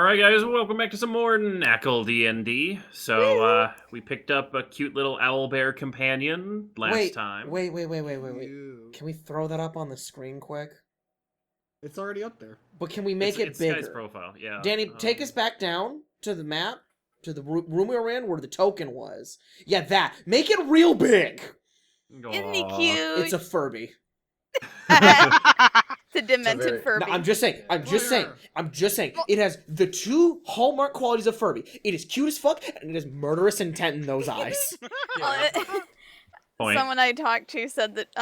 Alright guys, welcome back to some more NaCl DnD. So, we picked up a cute little owlbear companion last time. Wait. Can we throw that up on the screen quick? It's already up there. But can we make it it's bigger? Sky's profile, yeah. Danny, take us back down to the map, to the room we were in where the token was. Yeah, that. Make it real big! Isn't he cute? It's a Furby. It's a demented Furby. No, I'm just saying. It has the two hallmark qualities of Furby. It is cute as fuck, and it has murderous intent in those eyes. Someone I talked to said that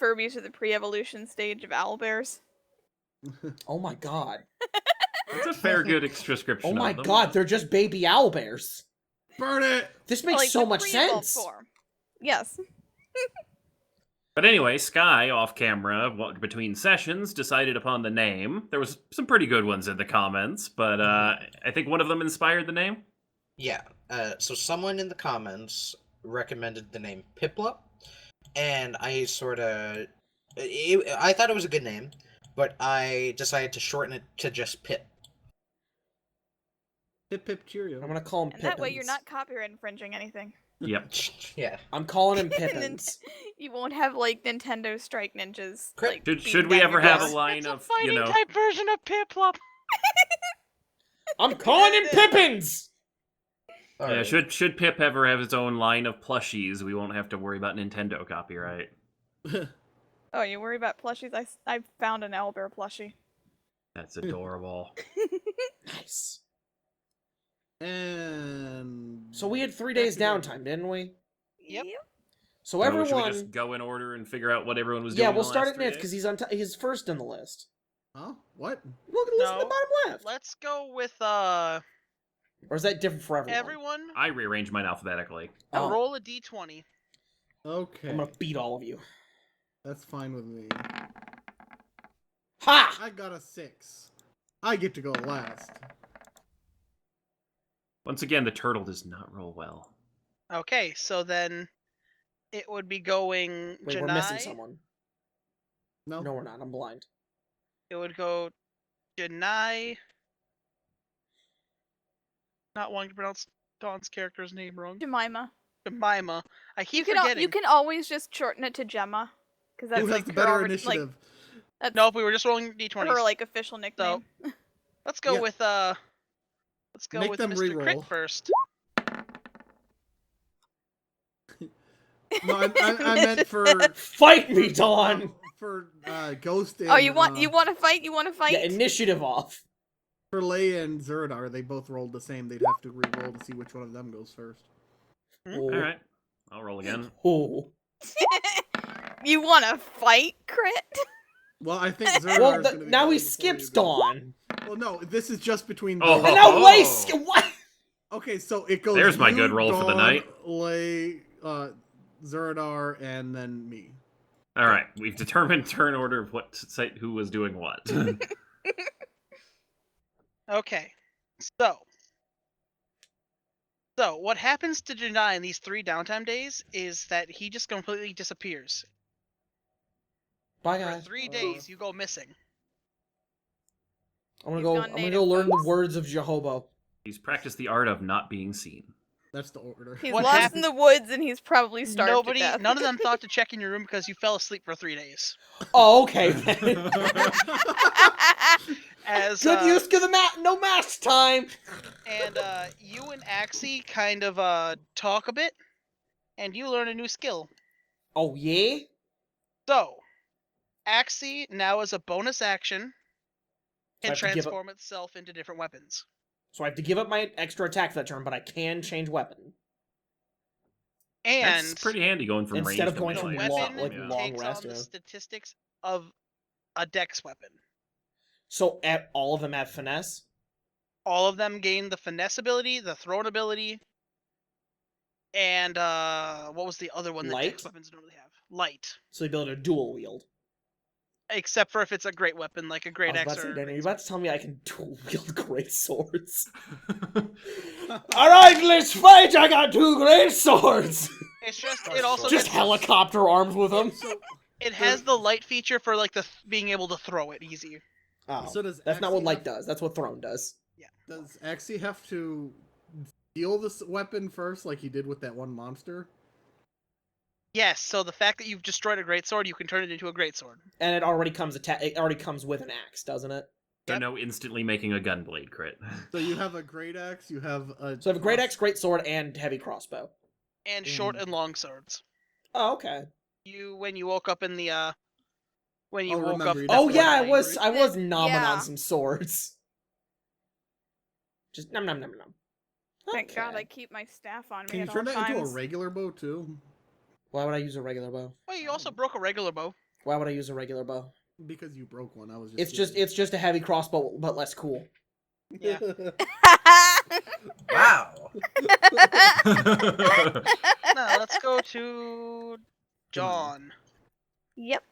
Furbies are the pre-evolution stage of owlbears. Oh my god. That's a fair, good description. Oh my of them. god, they're just baby owlbears. Burn it! This makes so much sense. Form. Yes. But anyway, Sky, off camera, between sessions, decided upon the name. There was some pretty good ones in the comments, but I think one of them inspired the name. Yeah, so someone in the comments recommended the name Piplup, and I thought it was a good name, but I decided to shorten it to just Pip. Pip Cheerio. I'm gonna call him And Pippins. that way you're not copyright infringing anything. Yep. Yeah. I'm calling him Pippins. You won't have, like, Nintendo Strike Ninjas. Like, Should we ever have a line it's of, a fighting you know... type version of Piplup. I'm calling him Pippins! Yeah, should Pip ever have his own line of plushies, we won't have to worry about Nintendo copyright. Oh, you worry about plushies? I found an owlbear plushie. That's adorable. Nice. And... So we had 3 days downtime, didn't we? Yep. So So everyone... should we just go in order and figure out what everyone was doing? Yeah, we'll the start last at 3 Nitz, days? because he's first in the list. Huh? What? Look, listen to the No. bottom left. Let's go with Or is that different for everyone? everyone. I rearranged mine alphabetically. Oh, Roll a d20. Okay. I'm gonna beat all of you. That's fine with me. Ha! I got a 6. I get to go last. Once again, the turtle does not roll well. Okay, so then it would be going Wait, Gineye. we're missing someone. No? No, we're not. I'm blind. It would go Gineye. Not wanting to pronounce Dawn's character's name wrong. Jemima. Jemima. I You keep can forgetting. you can always just shorten it to Gemma, because that's Who has like the her better already, initiative? Like, that's Nope, we were just rolling d20s. her like official nickname. Let's go Yeah. with let's go Make with them Mr. Crit re-roll. first. No, I meant for... Fight me, Dawn! For Ghost and... Oh, you want to fight? You want to fight? Yeah, initiative off. For Leia and Zuradar, they both rolled the same. They'd have to re-roll to see which one of them goes first. Oh. Alright, I'll roll again. Oh. You want to fight, Crit? Well, I think Zuradar Well, is going to be now going he before skips you go. Dawn. Well, no, this is just between... Oh. Dawn- No way! What? Okay, so it goes... There's my you, good roll for the Dawn, night. Lei, Zuradar, and then me. Alright, we've determined turn order of who was doing what. Okay, so what happens to Gineye in these 3 downtime days is that he just completely disappears. Bye, For guys. 3 days, you go missing. I'm gonna He's go. gone I'm gonna native, go learn the folks. words of Jehovah. He's practiced the art of not being seen. That's the order. He's What lost happened- in the woods and he's probably starved to death. None of them thought to check in your room because you fell asleep for 3 days. Oh, okay. Then. As Good use of the no mask time. and you and Axie kind of talk a bit, and you learn a new skill. Oh yeah. So, Axie now as a bonus action I can have to give up- transform itself into different weapons. So I have to give up my extra attack for that turn, but I can change weapon And That's pretty handy going from Instead range of to going the from melee. weapon like Yeah. long takes rest, on the yeah. statistics of a dex weapon. So at all of them have finesse. All of them gain the finesse ability, the thrown ability, and what was the other one that Light? dex weapons don't really have? Light. So the ability to dual wield. Except for if it's a great weapon, like a I great was about axe to say, or... Danny, you're about to tell me I can dual wield great swords. All right, let's fight! I got 2 great swords. It's just, it also Just gets, helicopter arms with them. So, it has the light feature for like being able to throw it easy. Oh, so does that's not what Axie light have- does. That's what throne does. Does Axie have to steal this weapon first, like he did with that one monster? Yes, so the fact that you've destroyed a greatsword, you can turn it into a greatsword. And it already comes with an axe, doesn't it? So Yep. no instantly making a gunblade crit. So you have a great axe, you have a. So I have a great axe, great sword, and heavy crossbow. And short and long swords. Oh, okay. When you woke up in the when you woke remember, up. you Oh definitely yeah, I angry. was nomming Yeah. on some swords. Just nom nom nom nom. Thank God I Okay. keep my staff on me Can you at turn all that into a times. regular bow too? Why would I use a regular bow? Well, you also broke a regular bow. Why would I use a regular bow? Because you broke one. I was just. It's just a heavy crossbow, but less cool. Yeah. Wow. Now let's go to John. Yep.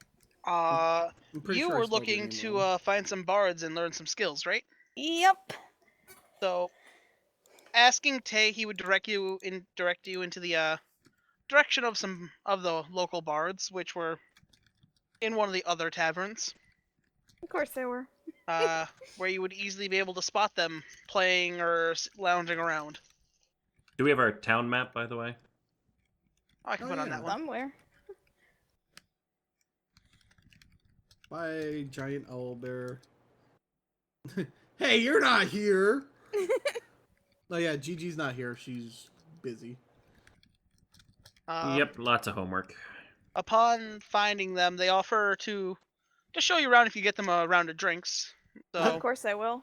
Uh, I'm pretty you sure I were spelled your looking name to wrong. find some bards and learn some skills, right? Yep. So, asking Tay, he would direct you into the direction of some of the local bards, which were in one of the other taverns, Of course they were. where you would easily be able to spot them playing or lounging around. Do we have our town map, by the way? I can Oh, put on yeah. that one. Somewhere. Bye, giant owl bear. Hey, you're not here. Oh yeah, Gigi's not here. She's busy. Yep, lots of homework. Upon finding them, they offer to show you around if you get them a round of drinks. Of So, course I will.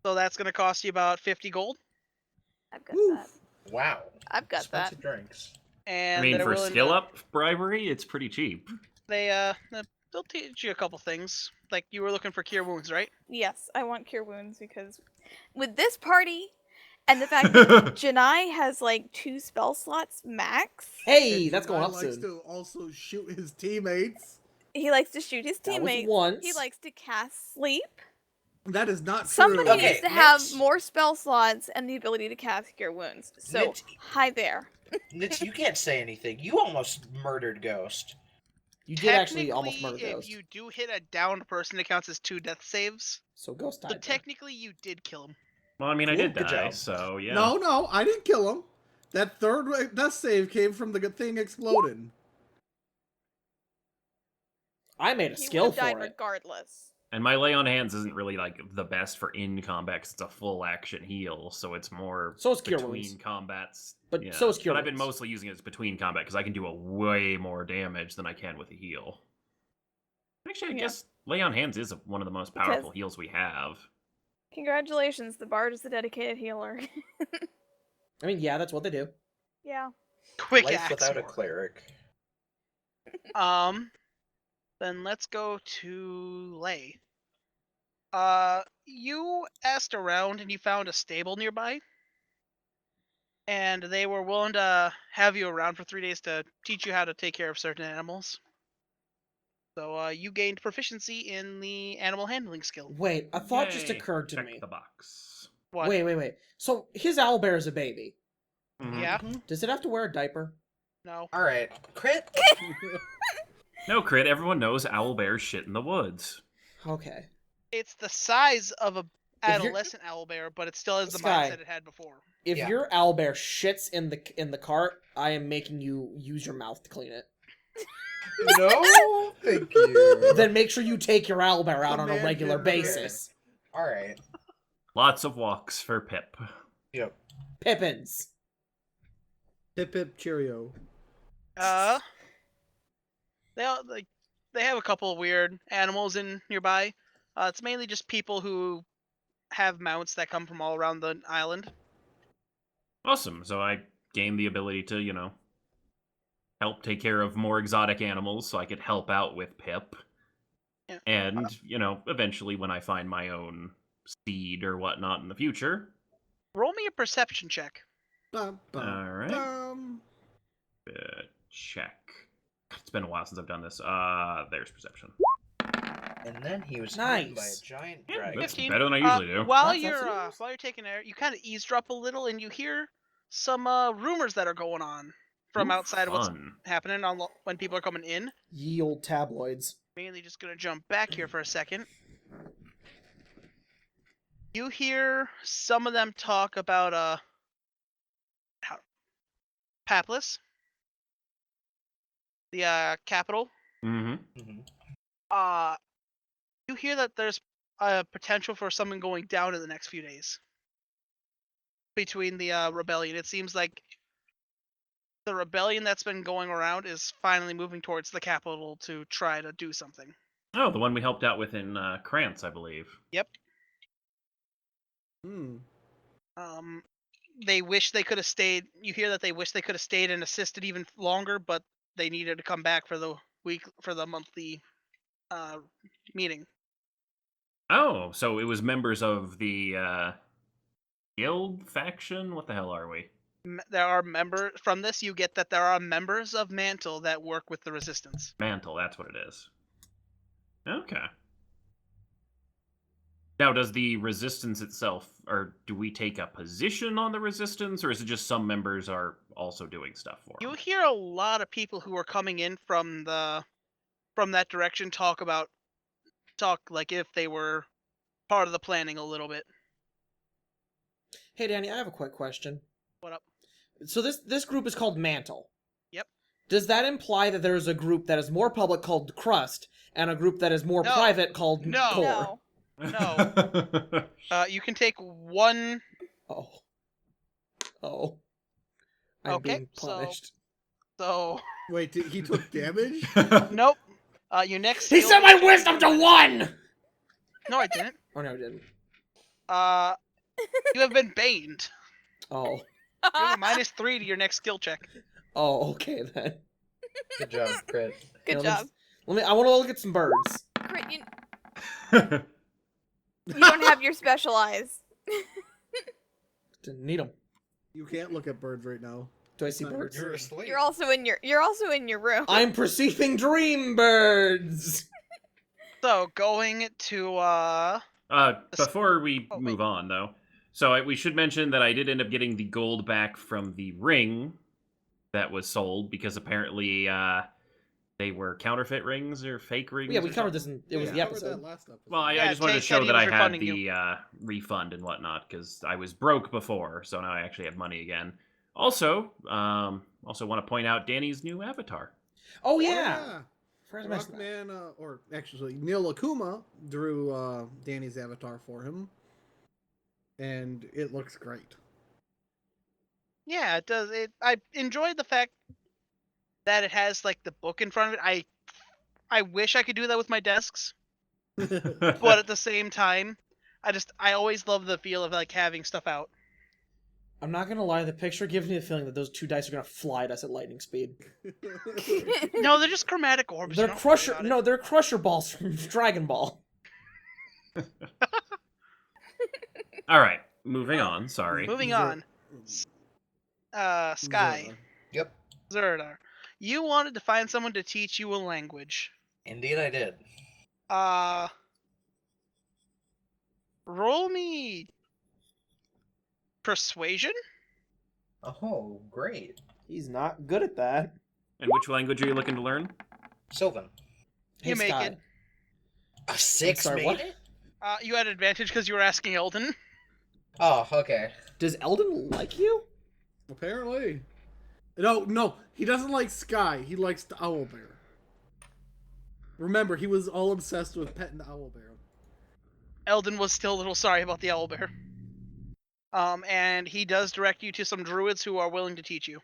that's going to cost you about 50 gold. I've got Woo. that. Wow. I've got that. Expensive drinks. And I mean, they're for willing skill to, up bribery, it's pretty cheap. they'll teach you a couple things. Like you were looking for cure wounds, right? Yes, I want cure wounds because with this party and the fact that Gineye has like 2 spell slots max, Hey, And that's going Gineye up likes soon. to also shoot his teammates. he likes to shoot his That was teammates. once. He likes to cast sleep. That is not Somebody true. Okay, needs to have Nitz. more spell slots and the ability to cast cure wounds. So, Nitz. hi there. Nitz, you can't say anything. You almost murdered Ghost. You did actually almost murder Technically, Ghost. if you do hit a downed person, it counts as 2 death saves. So Ghost died. So there. technically, you did kill him. Well, I mean, I Cool, did good die, job. so yeah. No, I didn't kill him. That third death save came from the thing exploding. I made a He skill would have died for it. regardless. And my lay on hands isn't really like the best for in combat 'cause it's a full action heal, so it's more So is Cure between Wounds. combats. But yeah. so is Cure But I've been Wounds. mostly using it as between combat because I can do a way more damage than I can with a heal. Actually, I Yeah. guess lay on hands is one of the most Because- powerful heals we have. Congratulations, the bard is the dedicated healer. I mean, yeah, that's what they do. yeah. Quick Life axe without a war. cleric. Then let's go to Lay. You asked around and you found a stable nearby. And they were willing to have you around for 3 days to teach you how to take care of certain animals. So you gained proficiency in the animal handling skill. Wait, a thought just Yay. occurred to Check me. the box. What? Wait. So his owlbear is a baby. Mhm. Yeah? Does it have to wear a diaper? No. Alright. Crit? No crit. Everyone knows owl bears shit in the woods. Okay. It's the size of a If you're- adolescent owlbear, but it still has the Sky. mindset it had before. If Yeah. your owlbear shits in the cart, I am making you use your mouth to clean it. No, thank you. Then make sure you take your owlbear out on a Command regular him. basis. Alright. Lots of walks for Pip. Yep. Pippins. Hip hip cheerio. They have a couple of weird animals in nearby. It's mainly just people who have mounts that come from all around the island. Awesome. So I gained the ability to, help take care of more exotic animals so I could help out with Pip. Yeah. And, eventually when I find my own seed or whatnot in the future. Roll me a perception check. Bum, bum, Alright. bum. Check. It's been a while since I've done this. There's perception. And then he was eaten by a Nice. giant Yeah, dragon. that's 15. better than I usually do. While That's you're nice. while you're taking air, you kind of eavesdrop a little, and you hear some rumors that are going on from Ooh, outside of what's fun. happening on when people are coming in. Ye old tabloids. Mainly just gonna jump back here for a second. You hear some of them talk about Paplis, the capital. Mm-hmm. Mm-hmm. You hear that there's a potential for something going down in the next few days between the rebellion. It seems like the rebellion that's been going around is finally moving towards the capital to try to do something. Oh, the one we helped out with in Krantz, I believe. Yep. Hmm. They wish they could have stayed. You hear that they wish they could have stayed and assisted even longer, but they needed to come back for the monthly meeting. Oh, so it was members of the guild faction? What the hell are we? There are members from this. You get that there are members of Mantle that work with the Resistance. Mantle, that's what it is. Okay. Now, does the resistance itself, or do we take a position on the resistance, or is it just some members are also doing stuff for You them? hear a lot of people who are coming in from that direction talk like if they were part of the planning a little bit. Hey, Danny, I have a quick question. What up? So this group is called Mantle. Yep. Does that imply that there is a group that is more public called Crust and a group that is more No. private called No. Core? No. You can take one. Oh. Oh. I'm Okay, being punished. So Wait, he took damage? nope. Your next. He skill set my is- wisdom to 1! No, I didn't. Oh, no, I didn't. You have been baned. Oh. You have a -3 to your next skill check. Oh, okay then. Good job, Crit. Good Here, job. I want to look at some birds. Crit, you don't have your special eyes. Didn't need them. You can't look at birds right now. Do I see Not birds? You're asleep. You're also in your room. I'm perceiving dream birds. So going to Before we Oh, move on, though, so we should mention that I did end up getting the gold back from the ring that was sold because apparently they were counterfeit rings or fake rings. Yeah, we or covered something. this in We the covered episode. that last episode. Well, I Yeah, just wanted to Tay show said he that was I had refunding the refund and whatnot because I was broke before, so now I actually have money again. Also, want to point out Danny's new avatar. Oh Oh, yeah. Forgot to mention that. Rockman, or actually, Neil Akuma drew Danny's avatar for him. And it looks great. yeah, it does. I enjoyed the fact that it has like the book in front of it. I wish I could do that with my desks, but at the same time, I always love the feel of like having stuff out. I'm not gonna lie, the picture gives me the feeling that those 2 dice are gonna fly at us at lightning speed. No, they're just chromatic orbs. They're you don't worry crusher. about it. No, they're crusher balls from Dragon Ball. All right, moving on. Sorry. Moving Zer- on. Sky, Yep. Zuradar, you wanted to find someone to teach you a language. Indeed, I did. Roll me persuasion. Oh, great. He's not good at that. And which language are you looking to learn? Sylvan. You make Sky. it. A 6 sorry, made what? it? You had advantage because you were asking Eldon. Oh, okay. Does Eldon like you? Apparently. No, he doesn't like Sky. He likes the owlbear. Remember, he was all obsessed with petting the owlbear. Eldon was still a little sorry about the owlbear. And he does direct you to some druids who are willing to teach you.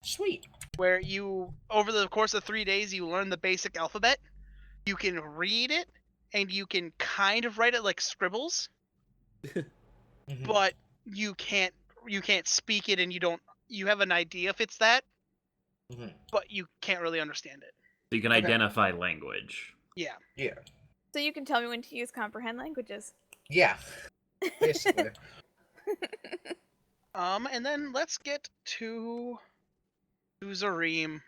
Sweet. Where you, over the course of 3 days, you learn the basic alphabet. You can read it, and you can kind of write it like scribbles, Mhm. but you can't speak it, and you have an idea if it's that, Mhm. but you can't really understand it. So you can Okay. identify language. Yeah. Yeah. So you can tell me when to use comprehend languages. Yeah. Basically. And then let's get to Zareem.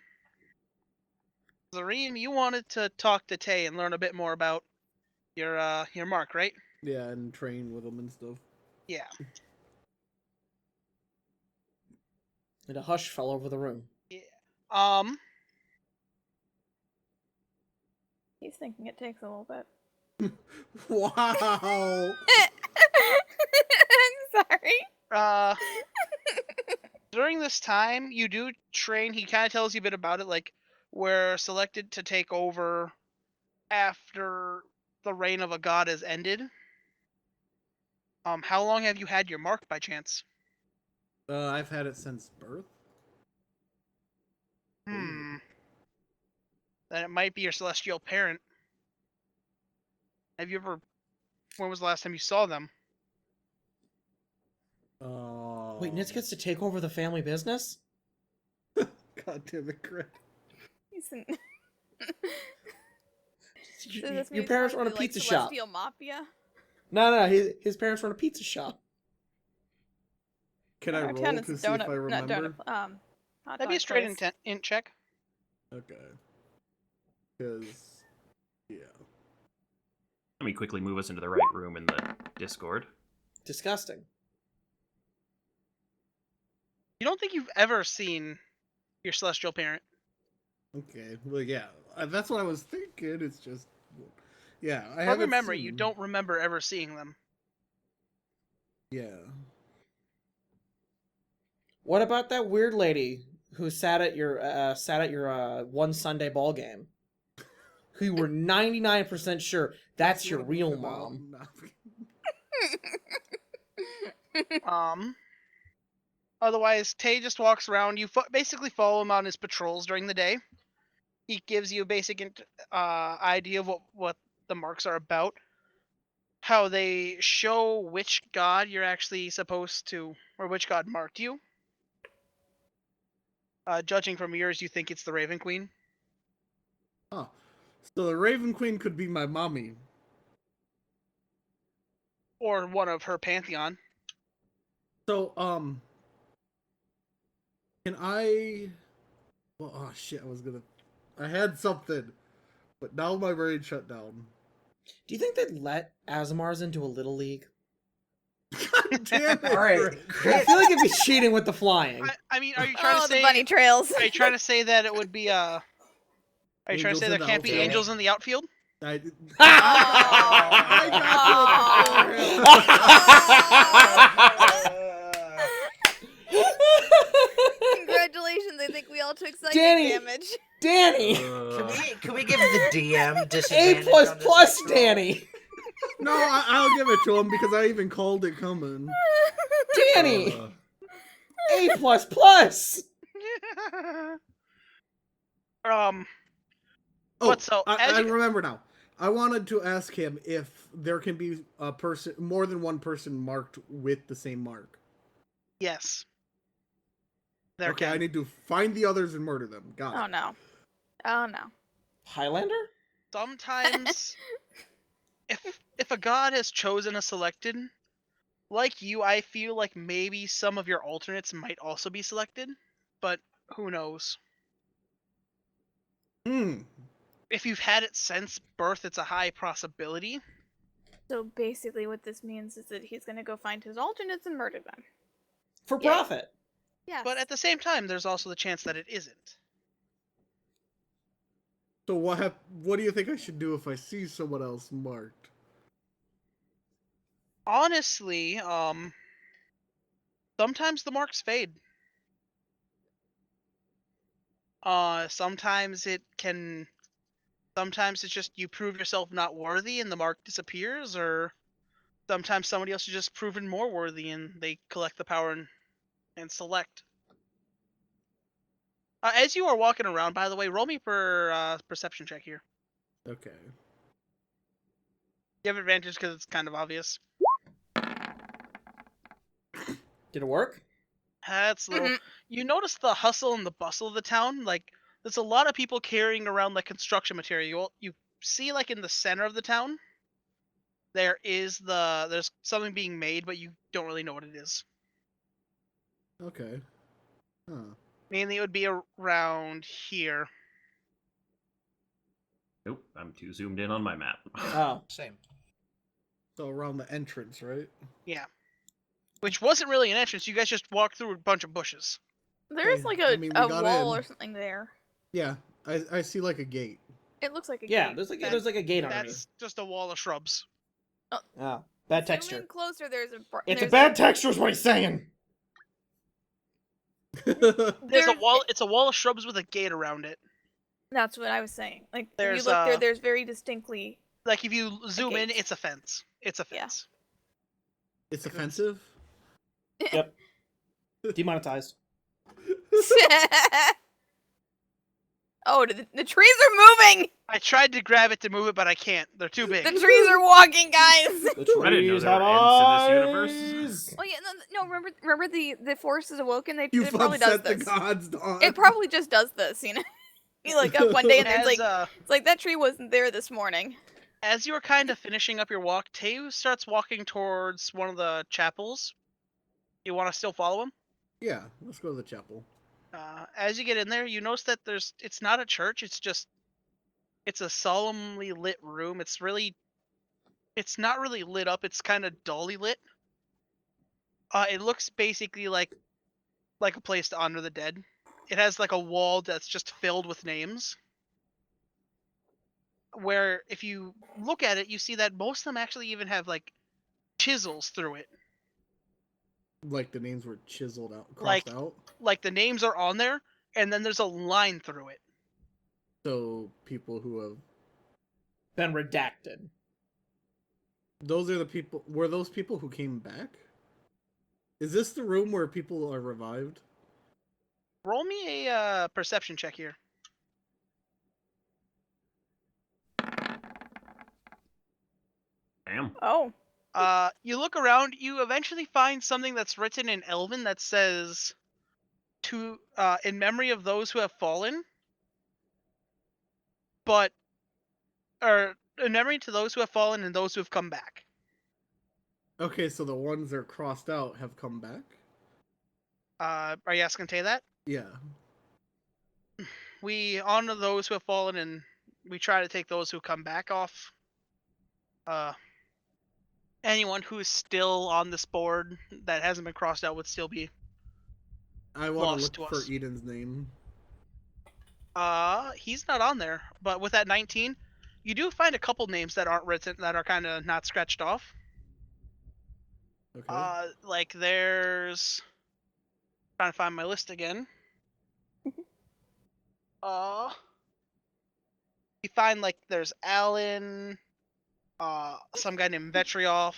Zareem, you wanted to talk to Tay and learn a bit more about your mark, right? Yeah, and train with him and stuff. Yeah. And a hush fell over the room. Um, He's thinking it takes a little bit. Wow. I'm sorry. During this time, you do train. He kind of tells you a bit about it. Like, we're selected to take over after the reign of a god has ended. How long have you had your mark by chance? I've had it since birth. Then it might be your celestial parent. Have you ever? When was the last time you saw them? Wait, Nitz gets to take over the family business? God damn it, Craig. He's in- Your parents run a pizza shop. Celestial Mafia. No, his parents run a pizza shop. Can I roll to see if I remember? Hot That'd be a dog straight place. int check. Okay. Because, yeah. Let me quickly move us into the right room in the Discord. Disgusting. You don't think you've ever seen your celestial parent? Okay. Well, yeah. That's what I was thinking. It's just, yeah. I From haven't your memory, you seen- don't remember ever seeing them. Yeah. What about that weird lady who sat at your one Sunday ball game? Who you were 99% sure that's your real mom. Otherwise, Tay just walks around. You basically follow him on his patrols during the day. He gives you a basic idea of what the marks are about. How they show which god you're actually supposed to, or which god marked you. Judging from yours, you think it's the Raven Queen. Oh. So the Raven Queen could be my mommy. Or one of her pantheon. So, can I... Well, oh shit, I had something, but now my brain shut down. Do you think they'd let Azamars into a little league? God damn it! All right. Craig. I feel like it'd be cheating with the flying. I mean, are you trying to Oh, say? the bunny trails. Are you trying to say that it would be Are you trying to Angels say in there the can't be outfield. angels in the outfield? I Congratulations, I think we all took psychic Danny! damage. Danny! Can we give the DM A++ disadvantage on this next roll? Danny! No, I'll give it to him because I even called it coming. Danny! A++! Oh, But so, as I you- remember now. I wanted to ask him if there can be a person, more than one person marked with the same mark. Yes. There Okay, can. I need to find the others and murder them. Got it. Oh no. Oh no. Highlander? Sometimes, if a god has chosen a selected, like you, I feel like maybe some of your alternates might also be selected, but who knows? If you've had it since birth, it's a high possibility. So basically what this means is that he's gonna go find his alternates and murder them. For Yeah. profit. Yes. But at the same time, there's also the chance that it isn't. So what do you think I should do if I see someone else marked? Honestly, sometimes the marks fade. Sometimes it's just you prove yourself not worthy and the mark disappears, or sometimes somebody else is just proven more worthy and they collect the power and select. As you are walking around, by the way, roll me for perception check here. Okay. You have advantage because it's kind of obvious. Did it work? That's little. You notice the hustle and the bustle of the town. Like, there's a lot of people carrying around like construction material. You see, like in the center of the town, there's something being made, but you don't really know what it is. Okay. Huh. Mainly, it would be around here. Nope, I'm too zoomed in on my map. Oh. Same. So around the entrance, right? Yeah. Which wasn't really an entrance. You guys just walked through a bunch of bushes. There is Okay, like I a mean, we got wall in. or something there. Yeah, I see like a gate. It looks like a Yeah, gate. there's like a gate underneath. That's just a wall of shrubs. Oh, bad Zoom texture. in closer. There's a. It's a there's bad texture, is what he's saying. There's a wall. It's a wall of shrubs with a gate around it. That's what I was saying. Like, if There's, you look there, there's very distinctly. Like if you zoom in, gate. it's a fence. It's a Yeah. fence. It's offensive. Yep. Demonetized. Oh, the trees are moving. I tried to grab it to move it, but I can't. They're too big. The trees are walking, guys. The I didn't know trees there have were imps in this eyes. Oh yeah, no. Remember the forest is awoken. You've It probably does upset the this. gods, Dawn. It probably just does this, you know. You look up one day and there's As, it's like that tree wasn't there this morning. as you were kind of finishing up your walk, Teu starts walking towards one of the chapels. You want to still follow him? Yeah, let's go to the chapel. As you get in there, you notice that it's not a church. It's a solemnly lit room. It's not really lit up. It's kind of dully lit. It looks basically like a place to honor the dead. It has like a wall that's just filled with names. Where if you look at it, you see that most of them actually even have like chisels through it. Like the names were chiseled out, crossed out. Like the names are on there, and then there's a line through it. So people who have Been redacted. those are the people. Were those people who came back? Is this the room where people are revived? Roll me a perception check here. Damn. Oh. You look around. You eventually find something that's written in Elven that says, "To in memory of those who have fallen." But, or in memory to those who have fallen and those who have come back. Okay, so the ones that are crossed out have come back. Are you asking Tay that? Yeah. We honor those who have fallen, and we try to take those who come back off. Anyone who is still on this board that hasn't been crossed out would still be. I want Lost to look to for us. Eden's name. He's not on there, but with that 19, you do find a couple names that aren't written, that are kind of not scratched off. Okay. Like there's, trying to find my list again. You find like there's Alan, some guy named Vetrioff,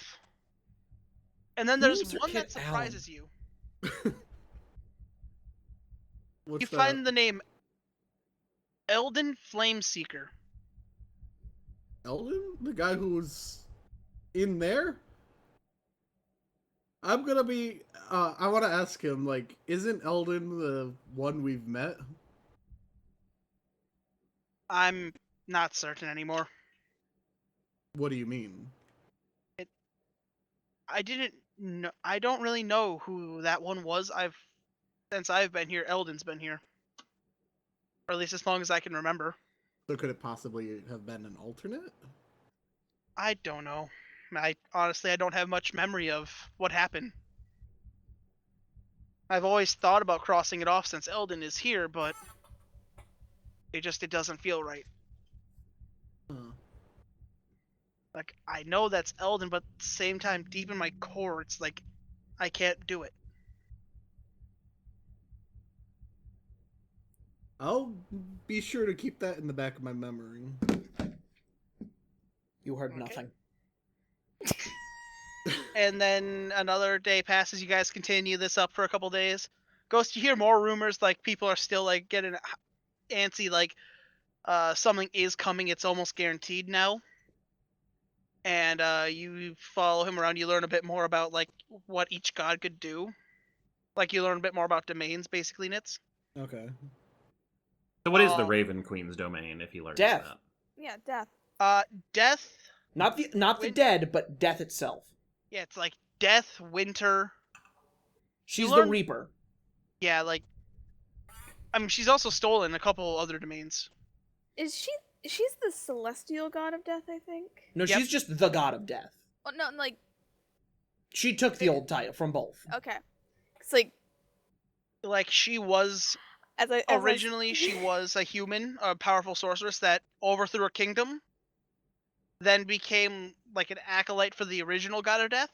and then there's Names are one kid that surprises you. What's You that? find the name Elden Flameseeker. Eldon? The guy who was in there? I'm gonna be I wanna ask him, like, isn't Eldon the one we've met? I'm not certain anymore. What do you mean? I didn't know. I don't really know who that one was. Since I've been here, Eldon's been here, or at least as long as I can remember. So could it possibly have been an alternate? I don't know. I don't have much memory of what happened. I've always thought about crossing it off since Eldon is here, but it doesn't feel right. Huh. Like, I know that's Eldon, but at the same time, deep in my core, it's like, I can't do it. I'll be sure to keep that in the back of my memory. You heard Okay. nothing. And then another day passes. You guys continue this up for a couple days. Ghost, you hear more rumors, like people are still like getting antsy, like something is coming. It's almost guaranteed now. And you follow him around. You learn a bit more about like what each god could do. Like you learn a bit more about domains, basically, Nits. Okay. So what is the Um, Raven Queen's domain, if he learns Death. that? Yeah, death. Death. Not the Win- dead, but death itself. Yeah, it's like death, winter. She's learn- the Reaper. Yeah, like. I mean, she's also stolen a couple other domains. She's the celestial god of death, I think. No, Yep. she's just the god of death. Oh no, like She took the old title from both. okay. It's like Like she was as originally she was a human, a powerful sorceress that overthrew a kingdom, then became like an acolyte for the original god of death,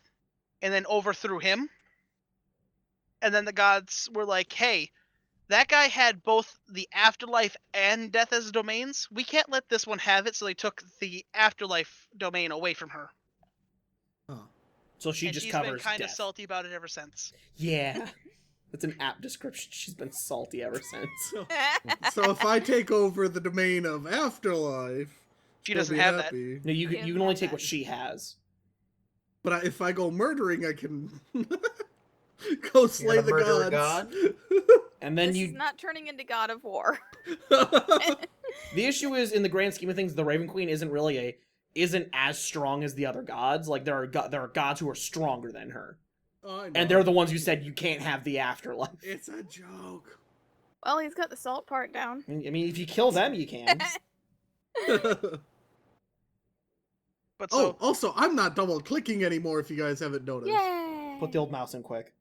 and then overthrew him. And then the gods were like, hey, that guy had both the afterlife and death as domains. We can't let this one have it, so they took the afterlife domain away from her. Huh. So she And just she's covers been kind of death. salty about it ever since. Yeah. That's an apt description. She's been salty ever since. So if I take over the domain of afterlife, She she'll doesn't be have that. happy. No, you You can only have take that. what she has. But if I go murdering, I can go slay gonna the murder a gods. And then This you is not turning into God of War. the issue is, in the grand scheme of things, the Raven Queen isn't as strong as the other gods. Like there are gods who are stronger than her. Oh, I know. And they're the ones who said you can't have the afterlife. It's a joke. Well, he's got the salt part down. I mean, if you kill them, you can. But so, also, I'm not double clicking anymore. If you guys haven't noticed. Yay! Put the old mouse in quick.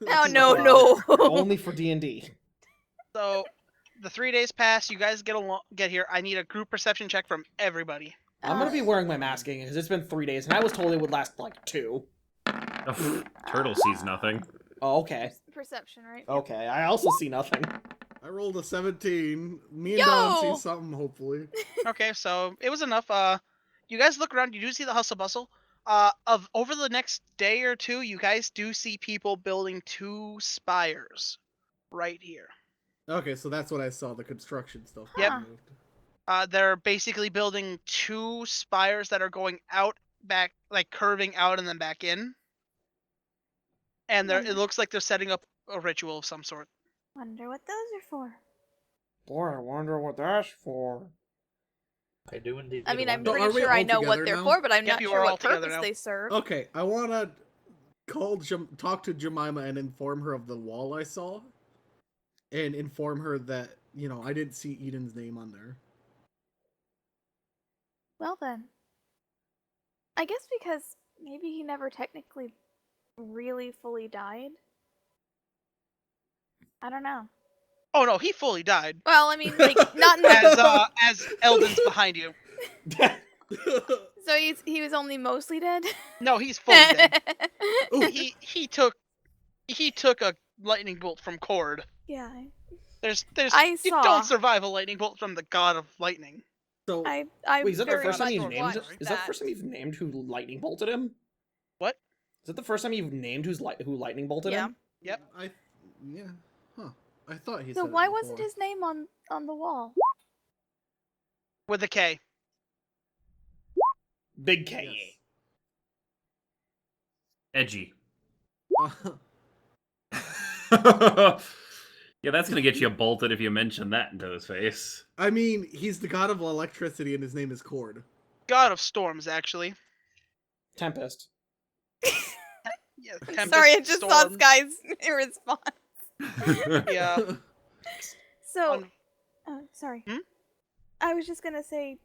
No, no. Only for D&D. so the 3 days pass. You guys get here. I need a group perception check from everybody. I'm gonna be wearing my mask again because it's been 3 days, and I was told it would last like 2. Oh, Turtle sees nothing. Oh, okay. Perception, right? Okay, I also see nothing. I rolled a 17. Me and Yo! Don see something, hopefully. Okay, so it was enough. You guys look around. You do see the hustle bustle. Of over the next day or two, you guys do see people building 2 spires right here. Okay, so that's what I saw, the construction stuff. Yep. Huh. They're basically building 2 spires that are going out, back, like curving out and then back in. And it looks like they're setting up a ritual of some sort. Wonder what those are for. Boy, I wonder what that's for. I do indeed. I mean, I'm So pretty are we sure all I know what together they're now? for, but I'm Yep, not you sure are all what together purpose now. they serve. Okay, I wanna talk to Jemima and inform her of the wall I saw. And inform her that, I didn't see Eden's name on there. Well then. I guess because maybe he never technically really fully died. I don't know. Oh no, he fully died. Well, I mean, like, not in the... As Eldon's behind you. So he was only mostly dead? No, he's fully dead. Ooh. He took a lightning bolt from Cord. Yeah. There's I you saw. don't survive a lightning bolt from the god of lightning. So, I Wait, is that the very first time much you've much named? watched Is that the first time you've named who lightning bolted him? What? Is that the first time you've named who lightning bolted Yeah. him? Yep. yeah, huh. I thought he So said it why wasn't before. his name on the wall? With a K. Big K. Yes. Edgy. Uh, Yeah, that's gonna get you bolted if you mention that into his face. I mean, he's the god of electricity and his name is Cord. God of storms, actually. Tempest. Yeah, Tempest, Sorry, I just saw storms. Sky's response. Yeah. So, On- sorry. Hmm? I was just gonna say,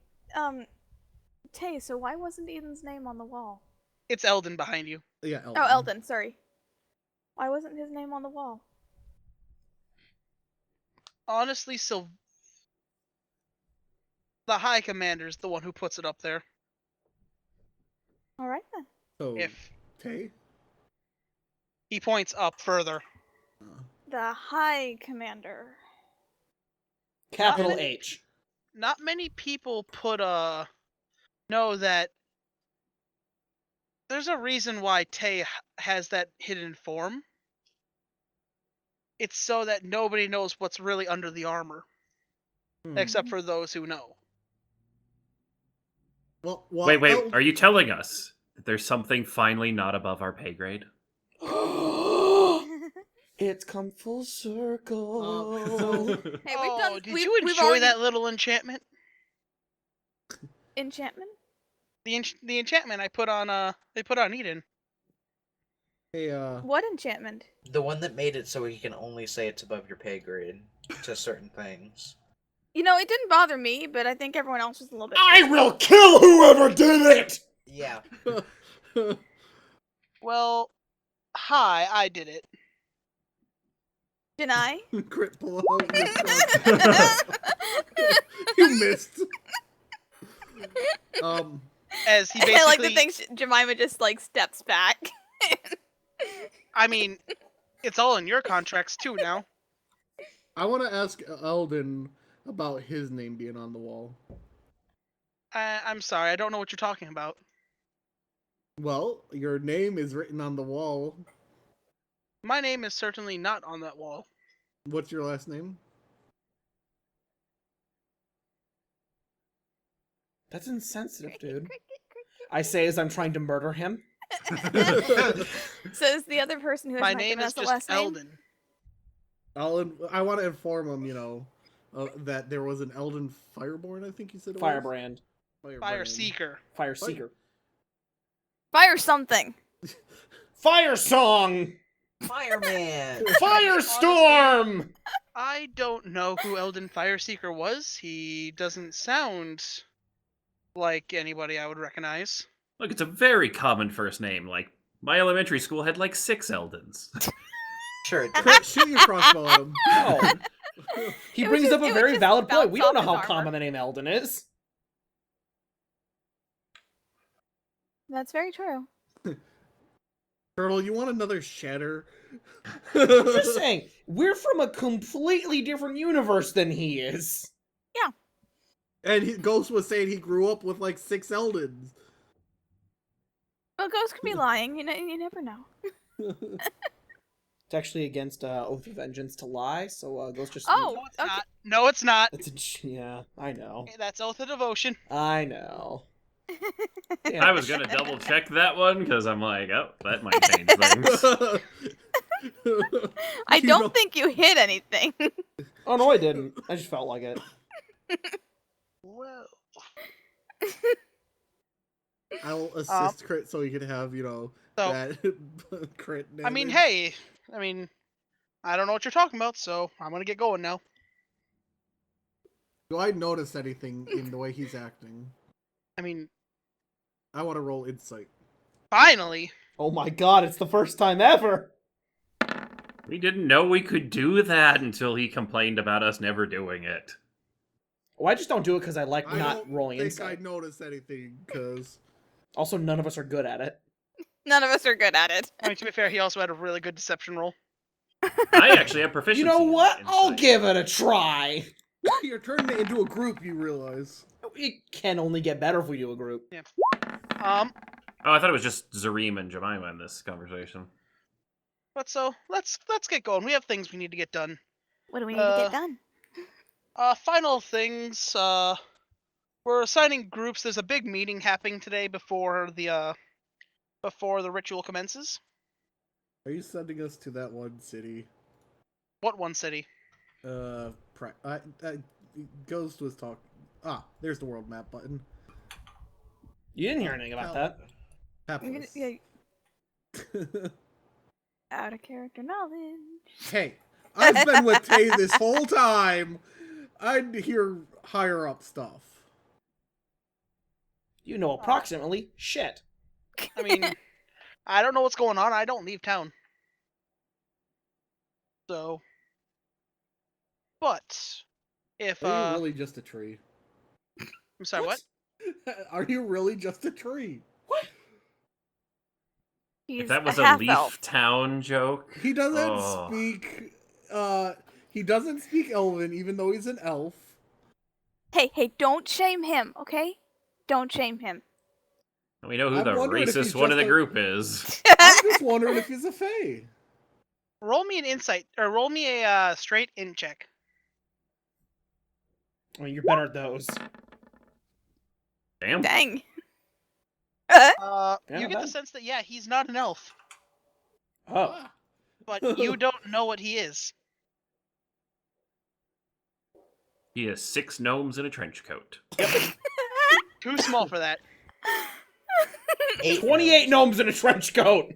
Tay, so why wasn't Eden's name on the wall? It's Eldon behind you. Yeah, Oh, Eldon, sorry. Why wasn't his name on the wall? Honestly, the High Commander's the one who puts it up there. Alright then. So, If Tay? he points up further. The High Commander. Capital Not many- H. Not many people know that there's a reason why Tay has that hidden form. It's so that nobody knows what's really under the armor, except for those who know. Well, Wait, are you telling us that there's something finally not above our pay grade? It's come full circle. Hey, we've done. Did we've, you we've enjoy already... that little enchantment? enchantment? The enchantment I put on Eden. Hey, What enchantment? The one that made it so you can only say it's above your pay grade to certain things. You know, it didn't bother me, but I think everyone else was a little bit. I will kill whoever did it! Yeah. Well, hi, I did it. Gineye? crit pull out. You missed. As he I basically, like the thing Jemima just like steps back. I mean, it's all in your contracts too now. I want to ask Eldon about his name being on the wall. I'm sorry, I don't know what you're talking about. Well, your name is written on the wall. My name is certainly not on that wall. What's your last name? That's insensitive, dude. I say as I'm trying to murder him. Says the other person who has My not name given is us the just last name. Eldon. I want to inform him, that there was an Eldon Fireborn, I think you said it was? Firebrand. Fire Seeker. Fire Seeker. Fire something. Fire Song! Fireman. Firestorm! I don't know who Eldon Fire Seeker was. He doesn't sound like anybody I would recognize. Look, it's a very common first name. Like, my elementary school had like 6 Eldons. Sure. Shoot your crossbow at him. No. He It would brings just- up it a would very just valid point. bounce We don't know off how his common armor. the name Eldon is. That's very true. Turtle, you want another shatter? Just saying, we're from a completely different universe than he is. And Ghost was saying he grew up with like 6 Eldons. Well, Ghost could be lying. You never know. It's actually against Oath of Vengeance to lie, so Ghost just... Oh, No, it's okay. not. No, it's not. Yeah, I know. That's Oath of Devotion. I know. I was gonna double check that one because I'm like, oh, that might change things. I You don't know- think you hit anything. Oh, no, I didn't. I just felt like it. Whoa. I'll assist Crit so he can have, So, that crit I mean, damage. hey, I don't know what you're talking about, so I'm gonna get going now. Do I notice anything in the way he's acting? I mean, I want to roll insight. finally. Oh my god, it's the first time ever! We didn't know we could do that until he complained about us never doing it. Well, I just don't do it because I like I not don't rolling think insight. I noticed anything, because... Also, none of us are good at it. None of us are good at it. I mean, to be fair, he also had a really good deception roll. I actually have proficiency. You know in what? I'll insight. give it a try! You're turning it into a group, you realize. It can only get better if we do a group. Um, Oh, I thought it was just Zareem and Jemima in this conversation. but so let's get going. We have things we need to get done. What do we need to get done? Final things. We're assigning groups. There's a big meeting happening today before the ritual commences. Are you sending us to that one city? What one city? Ghost was talking... Ah, there's the world map button. You didn't hear anything about that. Happiness. Out of character knowledge. Hey, I've been with Tay this whole time. I'd hear higher up stuff. You know approximately shit. I mean, I don't know what's going on. I don't leave town. So, but if Are you really just a tree? I'm sorry, what? Are you really just a tree? He's If that was a a half Leaf elf. Town joke. He doesn't Oh. speak. He doesn't speak Elven, even though he's an elf. Hey, don't shame him, okay? Don't shame him. We know who I'm the wondering if racist he's one of just the a- group is. I'm just wondering if he's a fae. Roll me an insight, or roll me a straight in check. Well, you're better at those. Damn. Dang. Yeah, You not get the bad. sense that yeah, he's not an elf, Oh. but you don't know what he is. He has 6 gnomes in a trench coat. Too small for that. 28 gnomes in a trench coat!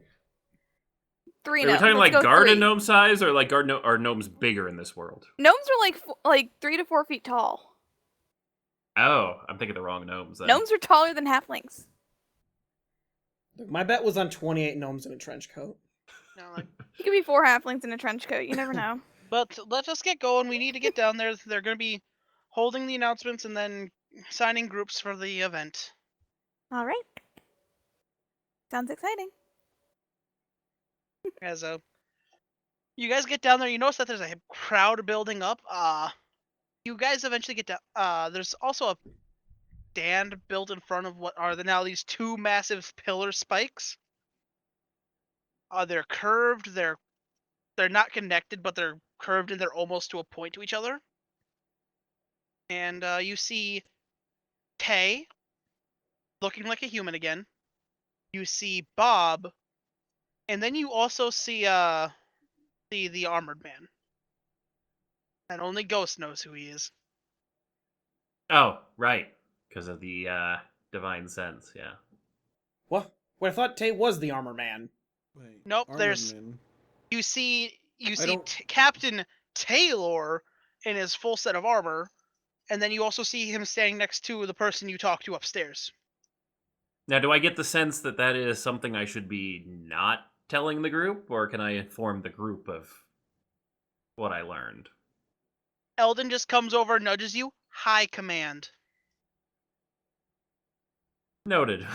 3 Are we gnomes. talking Let's like go garden 3. gnome size, or like are gnomes bigger in this world? Gnomes are like 3 to 4 feet tall. Oh, I'm thinking the wrong gnomes then. Gnomes are taller than halflings. My bet was on 28 gnomes in a trench coat. No, like, He could be 4 halflings in a trench coat. You never know. but let us get going. We need to get down there. They're going to be holding the announcements and then signing groups for the event. All right. Sounds exciting. As you guys get down there, you notice that there's a crowd building up. You guys eventually get to. There's also a stand built in front of what are now these two massive pillar spikes. They're curved. They're not connected, but they're curved and they're almost to a point to each other. And you see Tay looking like a human again. You see Bob, and then you also see the armored man. And only Ghost knows who he is. Oh, right. Because of the divine sense, yeah. What? Wait, I thought Tay was the armor man. Wait, Nope, Armored there's- Man. You see don't- Captain Taylor in his full set of armor, and then you also see him standing next to the person you talked to upstairs. Now, do I get the sense that that is something I should be not telling the group, or can I inform the group of what I learned? Eldon just comes over and nudges you. High command. Noted.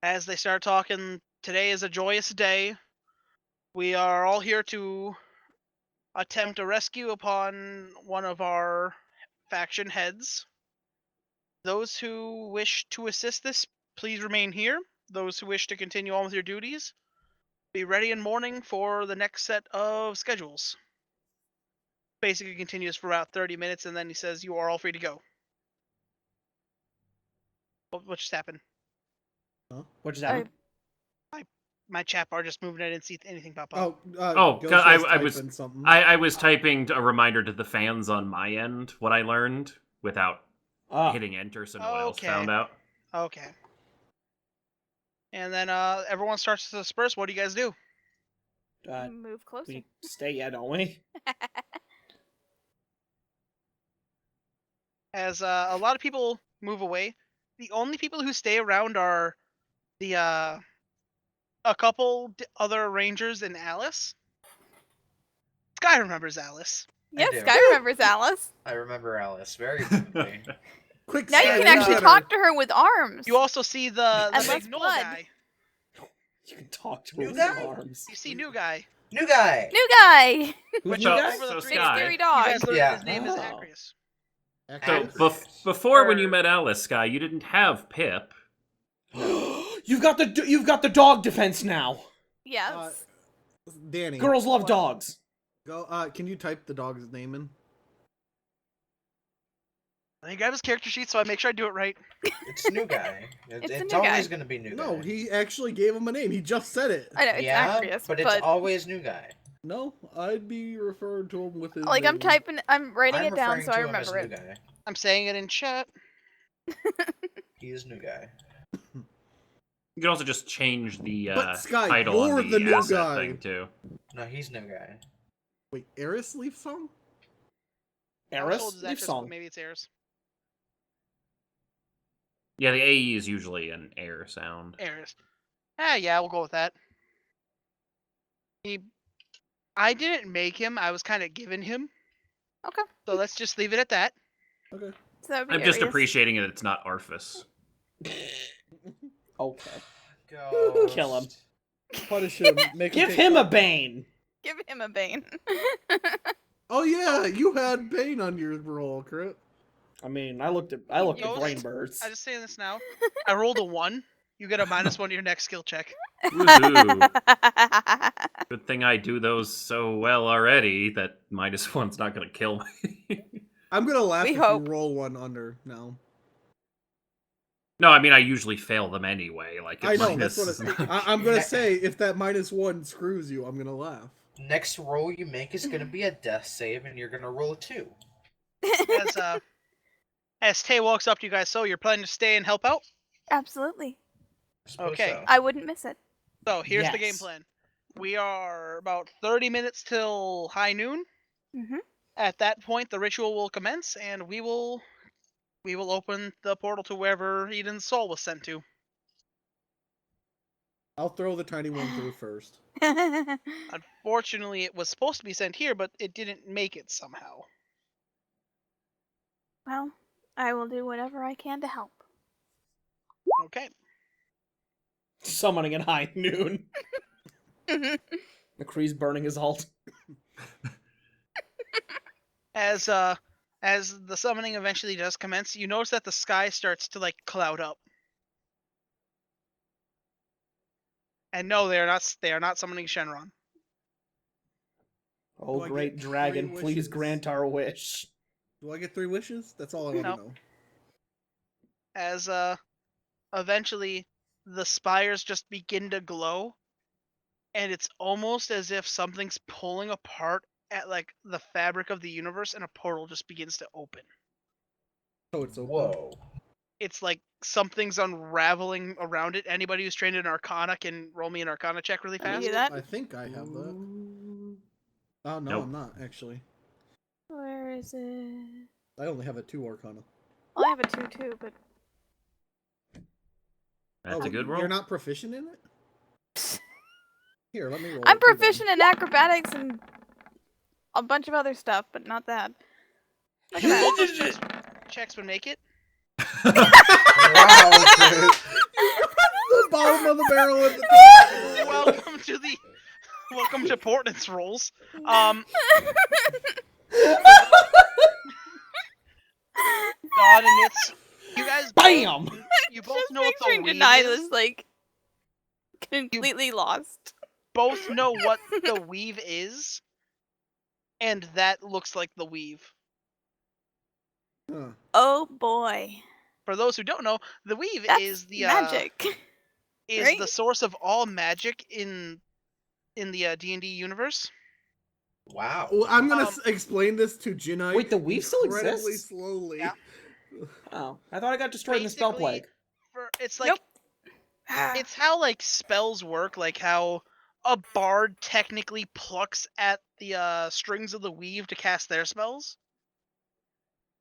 As they start talking, today is a joyous day. We are all here to attempt a rescue upon one of our faction heads. Those who wish to assist this, please remain here. Those who wish to continue on with your duties, be ready in morning for the next set of schedules. Basically continues for about 30 minutes, and then he says, you are all free to go. What just happened? What just happened? My chat bar just moved and I didn't see anything pop up. Oh, Oh, Ghost God, was I was- typing something. I was typing a reminder to the fans on my end what I learned without Oh, hitting enter so no one else Okay. found out. Okay. And then everyone starts to disperse. What do you guys do? Move closer. we stay, yeah, don't we? As a lot of people move away, the only people who stay around are the a couple other rangers and Alice. Sky remembers Alice. Yes, do. Sky remembers Alice. I remember Alice very vividly. Quick, Now you Sky, can look actually at talk her. to her with arms. You also see the And less Magnolia blood. guy. You can talk to New her with guy? arms. You see new guy. New guy. New guy. Who's Which new So- guy? over the so three Big Sky. scary You dog. guys learned Yeah. his name is Oh. Acrius. So Accurate. before when you Or- met Alice, Sky, you didn't have Pip. You've got the dog defense now. Yes. Danny, Girls love What? dogs. go. Can you type the dog's name in? I grab his character sheet so I make sure I do it right. It's new guy. It's a It's new always guy. gonna be new No, guy. he actually gave him a name. He just said it. I know it's yeah, Acrius, but it's always new guy. No, I'd be referring to him with his like name. I'm writing I'm it down referring so to I him remember as it. new guy. I'm saying it in chat. He is new guy. You can also just change the But, Sky, title you're on the the new asset guy. thing too. No, he's new guy. Wait, Eris Leaf Song? Household Eris, is leaf Acrius, song. but maybe it's Eris. Yeah, the AE is usually an air sound. Eris. Yeah, we'll go with that. I didn't make him. I was kind of given him. Okay. So let's just leave it at that. Okay. So that would be I'm just Arius. appreciating it. It's not Arfus. Okay. Ghost. Kill him. Punish him. Make Give take him a five- bane. Give him a bane. Oh yeah, you had Bane on your roll, Crit. I mean, I looked at Ghost? Brainbirds. I'm just saying this now. I rolled a 1. You get a -1 to your next skill check. Woohoo. Good thing I do those so well already that -1's not going to kill me. I'm gonna laugh We if hope. you roll one under now. No, I mean I usually fail them anyway. Like I know, minus that's what is not- I'm gonna say. If that -1 screws you, I'm gonna laugh. Next roll you make is gonna be a death save, and you're gonna roll a 2. As Tay walks up to you guys, so you're planning to stay and help out? Absolutely. I suppose Okay. so. I wouldn't miss it. So here's the game Yes. plan. We are about 30 minutes till high noon. Mm-hmm. At that point, the ritual will commence, and we will open the portal to wherever Eden's soul was sent to. I'll throw the tiny one through first. Unfortunately, it was supposed to be sent here, but it didn't make it somehow. Well, I will do whatever I can to help. Okay. Summoning at high noon. McCree's burning his alt. As the summoning eventually does commence, you notice that the sky starts to like cloud up. And no, they are not summoning Shenron. Oh, Do I great get dragon, 3 please wishes? grant our wish. Do I get 3 wishes? That's all I want to No. know. As eventually the spires just begin to glow, and it's almost as if something's pulling apart at like the fabric of the universe, and a portal just begins to open. Oh, it's open. Whoa. It's like something's unraveling around it. Anybody who's trained in Arcana can roll me an Arcana check really Let me fast. do that. I think I have that. Oh, no, Nope. I'm not, actually. Where is it? I only have a 2 Arcana. Well, I have a 2 too, but That's a good roll. You're not proficient in it? Here, let me roll. I'm it. Hold on. proficient in acrobatics and a bunch of other stuff, but not that. Look at Both that. those checks would make it. Wow, dude. The bottom of the barrel at the Welcome to Portland's rolls. God, and it's you guys. BAM! You both Just know what the picturing weave Gineye is. was like completely lost. Both know what the weave is, and that looks like the weave. Huh. Oh boy, For those who don't know, the weave that's is the magic. is right? the source of all magic in the D&D universe. Wow. Well, I'm gonna explain this to Gineye. Wait, the weave still incredibly exists? slowly. Yeah. Oh, I thought I got destroyed in the spell Basically, plague. It's like Nope. it's how like spells work, like how a bard technically plucks at the strings of the weave to cast their spells,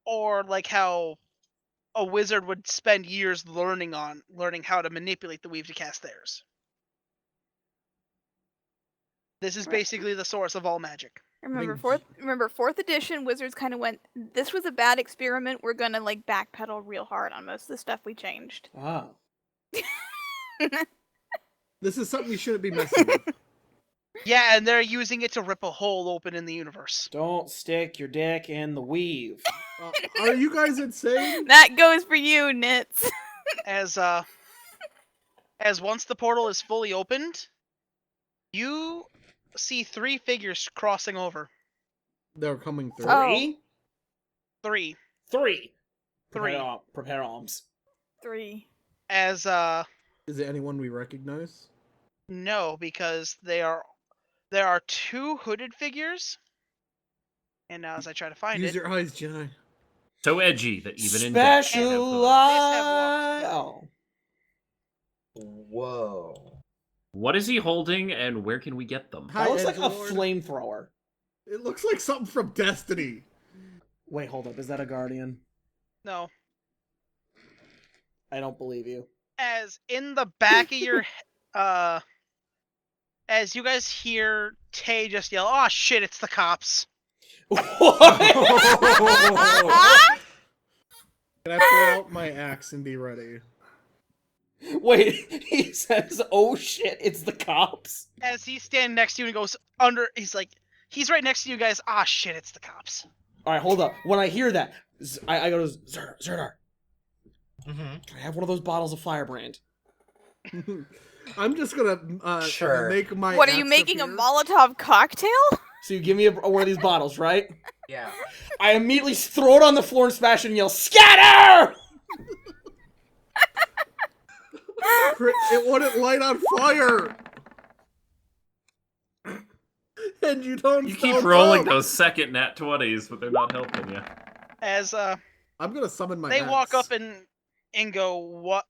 or like how a wizard would spend years learning how to manipulate the weave to cast theirs. This is basically the source of all magic. Remember think- fourth edition wizards kind of went, this was a bad experiment, we're gonna like backpedal real hard on most of the stuff we changed. Oh. This is something you shouldn't be messing with. Yeah, and they're using it to rip a hole open in the universe. Don't stick your dick in the weave. Are you guys insane? That goes for you, Nits. As once the portal is fully opened, you see 3 figures crossing over. They're coming through. Oh. 3? 3. 3. Prepare arms. 3. As Is it anyone we recognize? no, because there are 2 hooded figures. And now as I try to find Use it, your eyes, Gineye. So edgy that even in death they have Special hoods. eye. Oh. Whoa. What is he holding, and where can we get them? Hi, That looks like a Edgelord. flamethrower. It looks like something from Destiny. Wait, hold up. Is that a guardian? no, I don't believe you. as in the back of your as you guys hear Tay just yell, "Oh shit, it's the cops." What? Can I pull out my axe and be ready? Wait, he says, "Oh shit, it's the cops." As he's standing next to you and goes he's right next to you guys. Ah shit, it's the cops. All right, hold up. When I hear that, I go to Zuradar. Mm-hmm. Can I have one of those bottles of Firebrand? I'm just gonna Sure. make my. What, are you axe making a appear. Molotov cocktail? So you give me one of these bottles, right? Yeah. I immediately throw it on the floor and smash it and yell, "Scatter!" It wouldn't light on fire. And you don't. You keep sound rolling dumb. those second nat 20s, but they're not helping you. As I'm gonna summon my. they axe. walk up and go, "What?"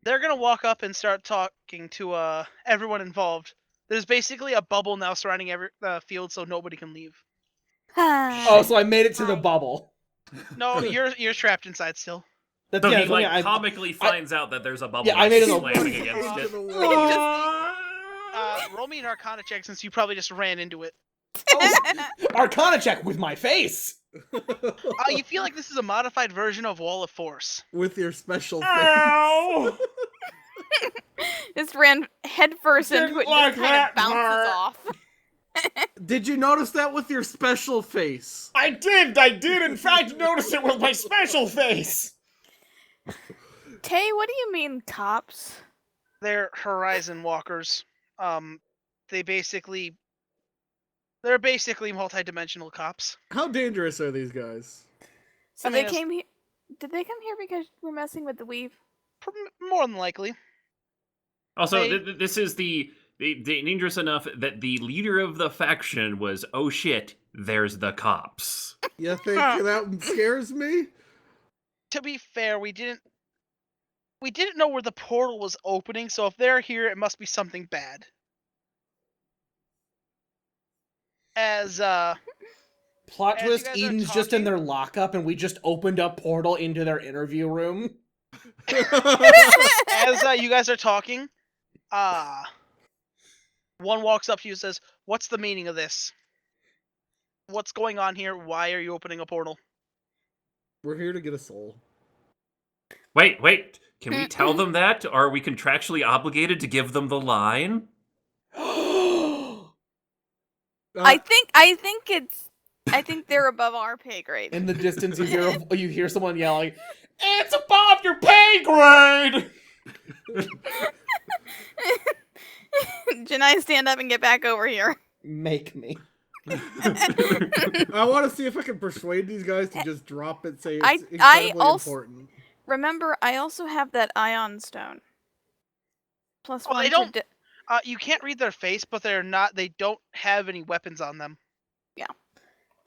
They're gonna walk up and start talking to everyone involved. There's basically a bubble now surrounding every field, so nobody can leave. Oh, so I made it to the bubble. No, you're trapped inside still. That's, So yeah, he that's what I mean, comically finds out that there's a bubble Yeah, I made it a- slamming against it. Roll me an Arcana check since you probably just ran into it. Arcana check with my face. You feel like this is a modified version of Wall of Force. With your special face. Ow! Just ran headfirst into Didn't it and like just kind that of bounces part. off. Did you notice that with your special face? I did in fact notice it with my special face. Tay, what do you mean, cops? They're Horizon Walkers. They're basically multi-dimensional cops. How dangerous are these guys? So I mean, they came here. Did they come here because we're messing with the weave? More than likely. Also, They- this is the dangerous enough that the leader of the faction was, oh shit, there's the cops. You think that scares me? To be fair, we didn't know where the portal was opening, so if they're here, it must be something bad. As Plot As you twist, guys are Eden's just in talking- their lockup and we just opened up portal into their interview room. as you guys are talking, one walks up to you and says, "What's the meaning of this? What's going on here? Why are you opening a portal?" We're here to get a soul. Wait, can we tell them that? Are we contractually obligated to give them the line? I think they're above our pay grade. In the distance, you hear someone yelling, "It's above your pay grade!" Gineye, stand up and get back over here. Make me. I want to see if I can persuade these guys to just drop it. Say it's I incredibly also- important. Remember, I also have that ion stone. Plus Oh, one they to don't- You can't read their face, but they don't have any weapons on them.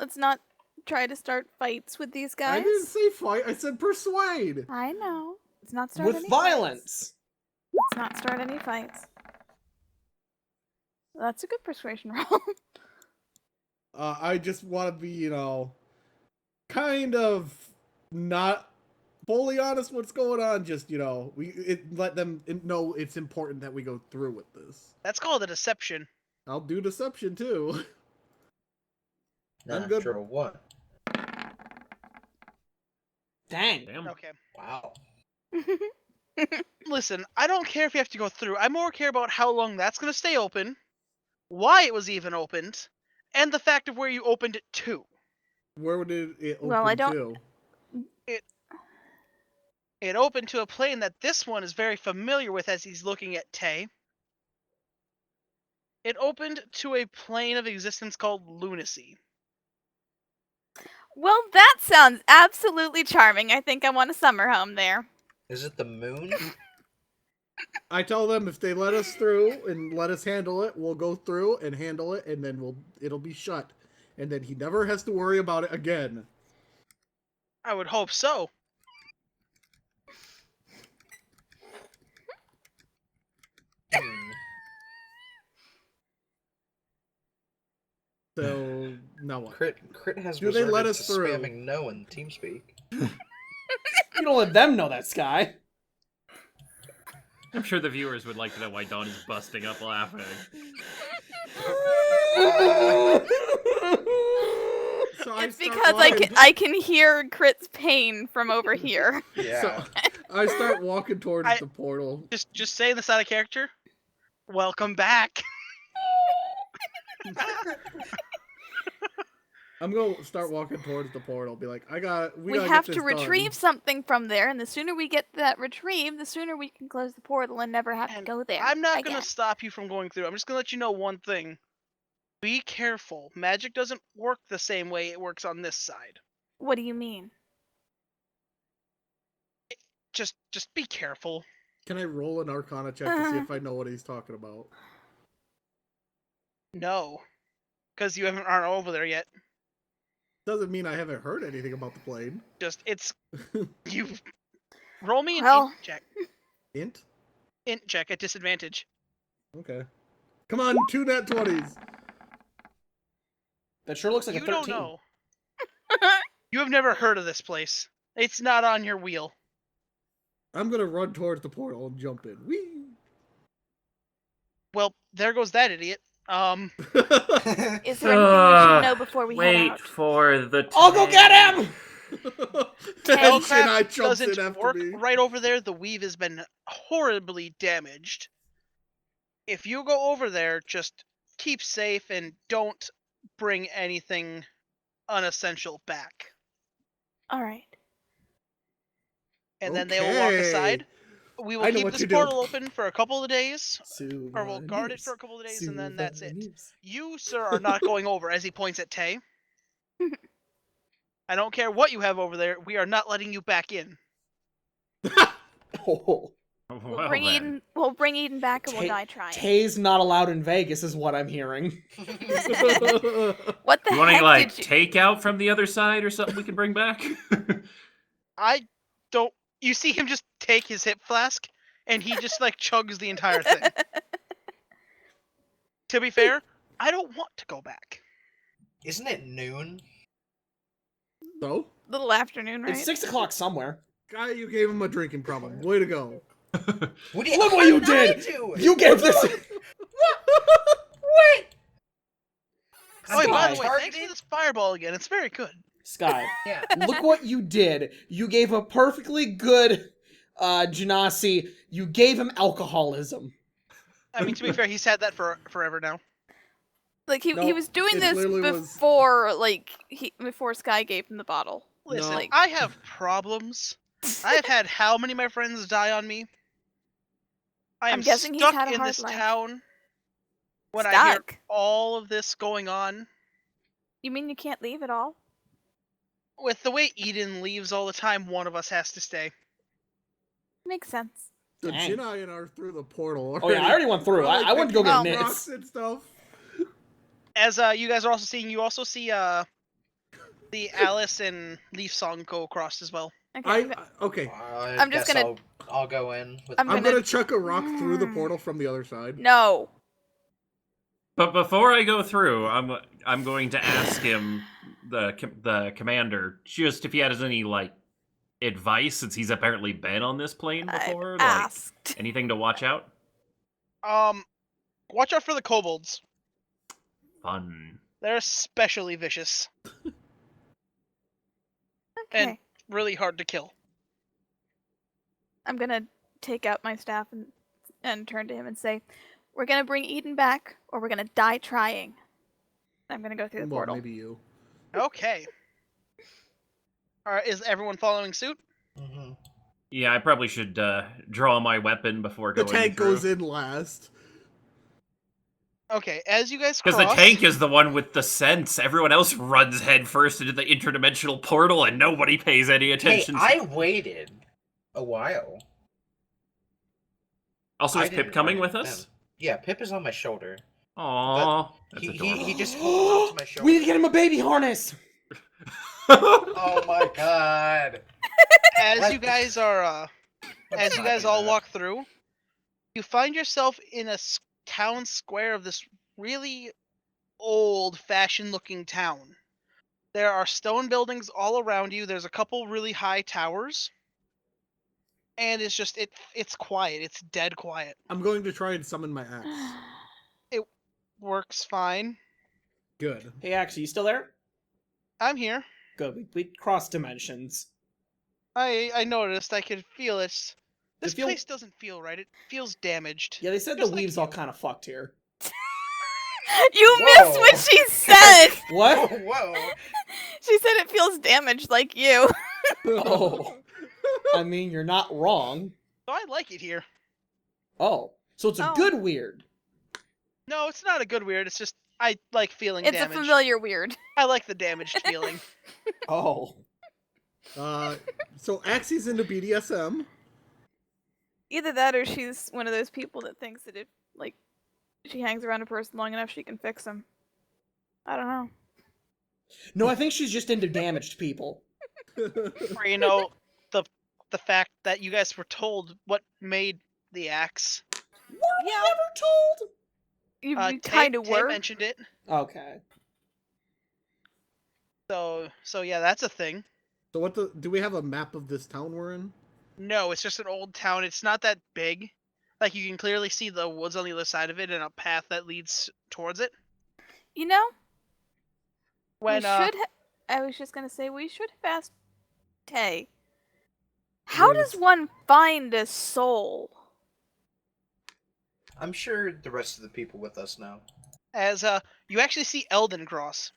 Let's not try to start fights with these guys. I didn't say fight. I said persuade. I know. Let's not start With any violence. Fights. Let's not start any fights. That's a good persuasion roll. I just want to be, kind of not fully honest what's going on. Just, let them know it's important that we go through with this. That's called a deception. I'll do deception too. I'm good. Natural one. Dang. Damn. Okay. Wow. Listen, I don't care if you have to go through. I more care about how long that's going to stay open, why it was even opened, and the fact of where you opened it to. Where did it open Well, I don't- to? It opened to a plane that this one is very familiar with as he's looking at Tay. It opened to a plane of existence called lunacy. Well, that sounds absolutely charming. I think I want a summer home there. Is it the moon? I tell them if they let us through and let us handle it, we'll go through and handle it, and then it'll be shut, and then he never has to worry about it again. I would hope so. Hmm. So now what? Crit has Do they let resorted us to through? spamming no in TeamSpeak. You don't let them know that, Sky. I'm sure the viewers would like to know why Dawn is busting up laughing. So It's start because walking- I can hear Crit's pain from over here. Yeah. So I start walking towards the portal. Just say this out of character. Welcome back. I'm gonna start walking towards the portal. Be like, we gotta have get to this done. retrieve something from there, and the sooner we get that retrieved, the sooner we can close the portal and never have to And go there. I'm not again. going to stop you from going through. I'm just going to let you know one thing. Be careful. Magic doesn't work the same way it works on this side. What do you mean? Just be careful. Can I roll an Arcana check to see if I know what he's talking about? No. Because you aren't over there yet. Doesn't mean I haven't heard anything about the plane. It's you. Roll me an Well- int check. Int? Int check at disadvantage. Okay. Come on, 2 nat 20s. That sure looks like You a 13. don't know. You have never heard of this place. It's not on your wheel. I'm gonna run towards the portal and jump in. Whee! Well, there goes that idiot. Is there anything we should know before we head Wait out? for the I'll go get him! And Spellcraft Gineye jumps in doesn't after work me. right over there. The weave has been horribly damaged. If you go over there, just keep safe and don't bring anything unessential back. All right. And then they will walk aside. We will I know keep what this to do. portal open for a couple of days, or we'll guard it for a Souvenirs. couple of days, and then that's it. Souvenirs. You, sir, are not going over, as he points at Tay. I don't care what you have over there. We are not letting you back in. Oh. Well, then. We'll bring Eden back and we'll Tay- die trying. Tay's not allowed in Vegas, is what I'm hearing. What the You want heck any, like, did you... take out from the other side or something we can bring back? I don't. You see him just take his hip flask, and he just like chugs the entire thing. To be fair, I don't want to go back. Isn't it noon? So, Little afternoon, right? It's 6 o'clock somewhere. guy, you gave him a drinking problem. Way to go. What do you, Look what you did I did! do? You gave this. What? Oh, wait, by the Sky. way, thanks for this fireball again. It's very good. Sky, Yeah. look what you did. You gave a perfectly good Genasi. You gave him alcoholism. I mean, to be fair, he's had that for forever now. Like he No, was doing it this literally was- before before Sky gave him the bottle. Listen, No. I have problems. I've had how many of my friends die on me? I am I'm guessing he's stuck had a in hard this life. town when I hear Stuck? all of this going on. You mean you can't leave at all? With the way Eden leaves all the time, one of us has to stay. Makes sense. So Dang. Gineye and I are through the portal. Oh yeah, I already went through. We're, like, I went to go picking get up mitts. rocks and stuff. As you guys are also seeing, you also see the Alice and Leaf song go across as well. Okay. Okay. I'm just guess gonna- I'll go in. With I'm I'm gonna- gonna chuck a rock through the portal from the other side. No. But before I go through, I'm going to ask him, the commander, just if he has any, like, advice, since he's apparently been on this plane before. I've Like, asked. anything to watch out? Watch out for the kobolds. Fun. They're especially vicious Okay. and really hard to kill. I'm gonna take out my staff and turn to him and say, "We're gonna bring Eden back, or we're gonna die trying." I'm gonna go through the Well, portal. maybe you. Okay. Alright, is everyone following suit? Mhm. Yeah, I probably should draw my weapon before The going tank through. goes in last. Okay, as you guys Because cross... the tank is the one with the sense. Everyone else runs headfirst into the interdimensional portal, and nobody pays any Hey, attention. I waited a while. Also, I is Pip didn't coming wait with us? them. Yeah, Pip is on my shoulder. Aww, that's He adorable. just holds up to my shoulder. We need to get him a baby harness. Oh my god. As What? you guys are, as you not guys do all that. walk through, you find yourself in a town square of this really old-fashioned looking town. There are stone buildings all around you. There's a couple really high towers. And it's just, it's quiet. It's dead quiet. I'm going to try and summon my axe. Works fine. Good. Hey, Axe, you still there? I'm here. Good. We crossed dimensions. I noticed. I could feel it. This feel- place doesn't feel right. It feels damaged. Yeah, they said Just the like weave's all you. kind of fucked here. You Whoa. missed what she said. What? Whoa. She said it feels damaged like you. Oh. I mean, you're not wrong. So I like it here. Oh, so it's a Oh. good weird. No, it's not a good weird. It's just I like feeling It's damaged. a familiar weird. I like the damaged feeling. Oh. So Axie's into BDSM. Either that or she's one of those people that thinks that if, like, she hangs around a person long enough, she can fix them. I don't know. No, I think she's just into damaged people. Or, you know, the fact that you guys were told what made the axe. Were we ever told? You Tay- kind of Tay were. mentioned it. Okay. So yeah, that's a thing. So do we have a map of this town we're in? No, it's just an old town. It's not that big. Like you can clearly see the woods on the other side of it and a path that leads towards it. You know, When I was just gonna say we should have asked Tay. How Yes. does one find a soul? I'm sure the rest of the people with us know. as you actually see Eldon cross.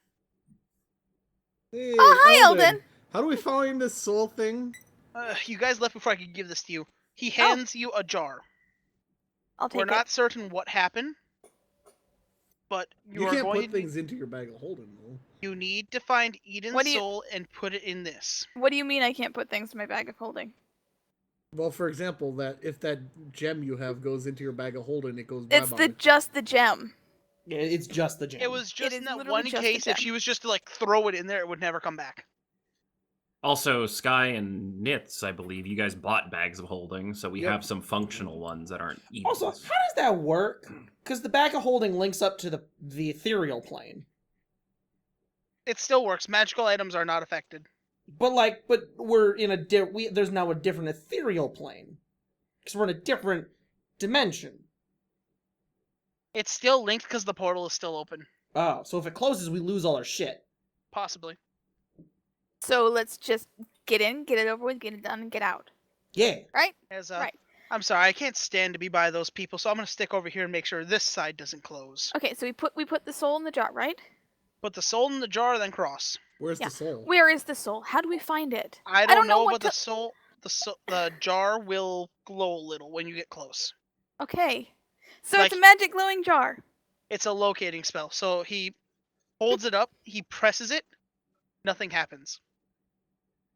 Hey, Oh, hi, Eldon. How do we find this soul thing? You guys left before I could give this to you. He hands you a jar. I'll take We're it. not certain what happened, but You are can't going put to things into your bag of holding, though. You need to find Eden's What do you- soul and put it in this. What do you mean I can't put things in my bag of holding? Well, for example, that if that gem you have goes into your bag of holding, it goes It's bye-bye. just the gem. Yeah, it's just the gem. It was just is in that literally one just a case, if gem. she was just to like throw it in there, it would never come back. Also, Sky and Nits, I believe, you guys bought bags of holding, so we Yep. have some functional ones that aren't evil. Also, how does that work? Because the bag of holding links up to the ethereal plane. It still works. Magical items are not affected. But we're in a there's now a different ethereal plane. Because we're in a different dimension. It's still linked because the portal is still open. Oh, so if it closes, we lose all our shit. Possibly. So let's just get in, get it over with, get it done, and get out. Yeah. Right? As Right. I'm sorry, I can't stand to be by those people, so I'm gonna stick over here and make sure this side doesn't close. Okay, so we put the soul in the jar, right? Put the soul in the jar, then cross. Where's Yeah. the soul? Where is the soul? How do we find it? I don't know, what but the jar will glow a little when you get close. Okay. So Like- it's a magic glowing jar. It's a locating spell. So he holds it up, he presses it, nothing happens.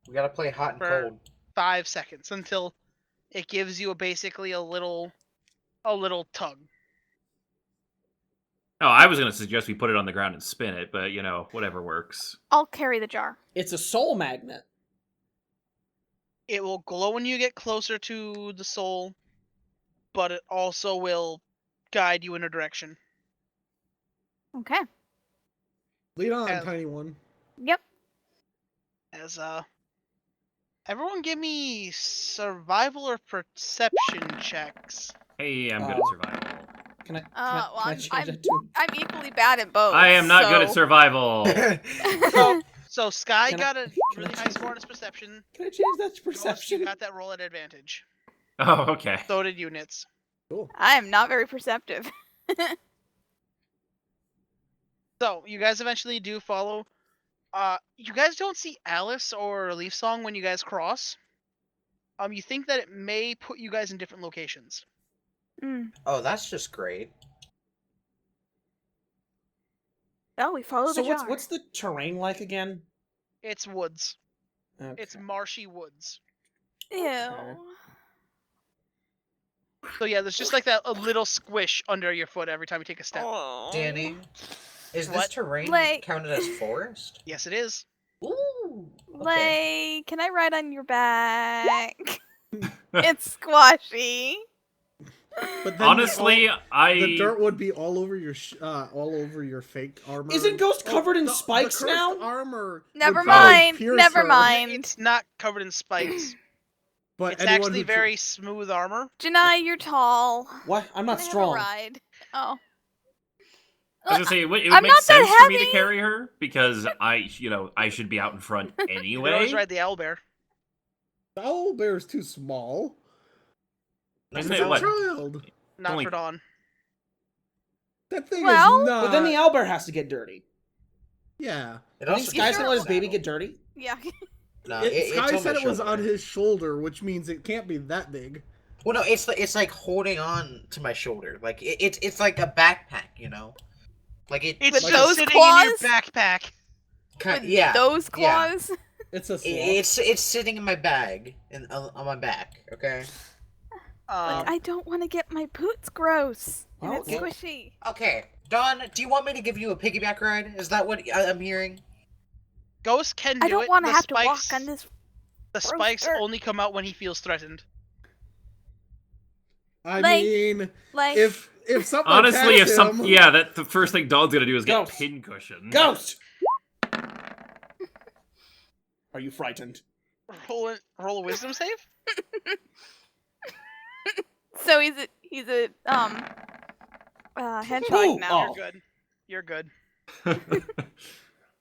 We gotta play hot and For- cold. 5 seconds until it gives you basically a little tug. Oh, I was going to suggest we put it on the ground and spin it, but, whatever works. I'll carry the jar. It's a soul magnet. It will glow when you get closer to the soul, but it also will guide you in a direction. Okay. Lead on, As- tiny one. Yep. As everyone give me survival or perception checks. Hey, I'm good at survival. Can I, Well, can I change that to... I'm equally bad at both. I am not good at so- survival. So Sky Can I- got a can I really high change score on his perception. Can I change that to Ghost, perception? you got that roll at advantage. Oh, okay. So did units. Cool. I am not very perceptive. So you guys eventually do follow. You guys don't see Alice or Leaf Song when you guys cross. You think that it may put you guys in different locations. Mm. Oh, that's just great. Oh, we follow So the jar. what's the terrain like again? It's woods. Okay. It's marshy woods. Ew. So yeah, there's just like that a little squish under your foot every time you take a step. Oh. Danny, is this What? terrain Like- counted as forest? Yes, it is. Ooh. Okay. Can I ride on your back? It's squashy. But then Honestly, the dirt would be all over your fake armor. Isn't Ghost covered in spikes the cursed now? Armor. Never would probably mind. pierce Never her, mind. It's not covered in spikes. But It's anyone actually who very smooth armor. Janai, you're tall. What? I'm not Can I have a strong. ride? Oh. I was gonna say it would I'm make not that sense for me to heavy. carry her because I should be out in front You can anyway. always ride the owlbear. The owl bear is too small. Isn't It's it a what? child. Not Only- for Dawn. That thing Well- is not. But then the owlbear has to get dirty. Yeah. It You think also Sky's gives gonna you let his baby saddle. get dirty? Yeah. No, Sky it's on said my it was on shoulder. his shoulder, which means it can't be that big. Well, no, it's like holding on to my shoulder. Like it's like a backpack, you know. Like it. It's With just those sitting claws? in your backpack. Kind, With yeah. Those yeah. claws? It's a sloth. It's sitting in my bag and on my back. Okay. I don't want to get my boots gross. And it's Okay. squishy. Okay, Dawn, do you want me to give you a piggyback ride? Is that what I'm hearing? Ghost can do I don't it. want to The have to walk spikes- on this. The gross spikes dirt. only come out when he feels threatened. I Like- mean, Like, if something Honestly, if attacks him, that the first thing Dawn's gonna do is get Ghost. pincushion. Ghost! Are you frightened? Roll a wisdom save. So he's a hedgehog Ooh, now. oh. You're good. You're good.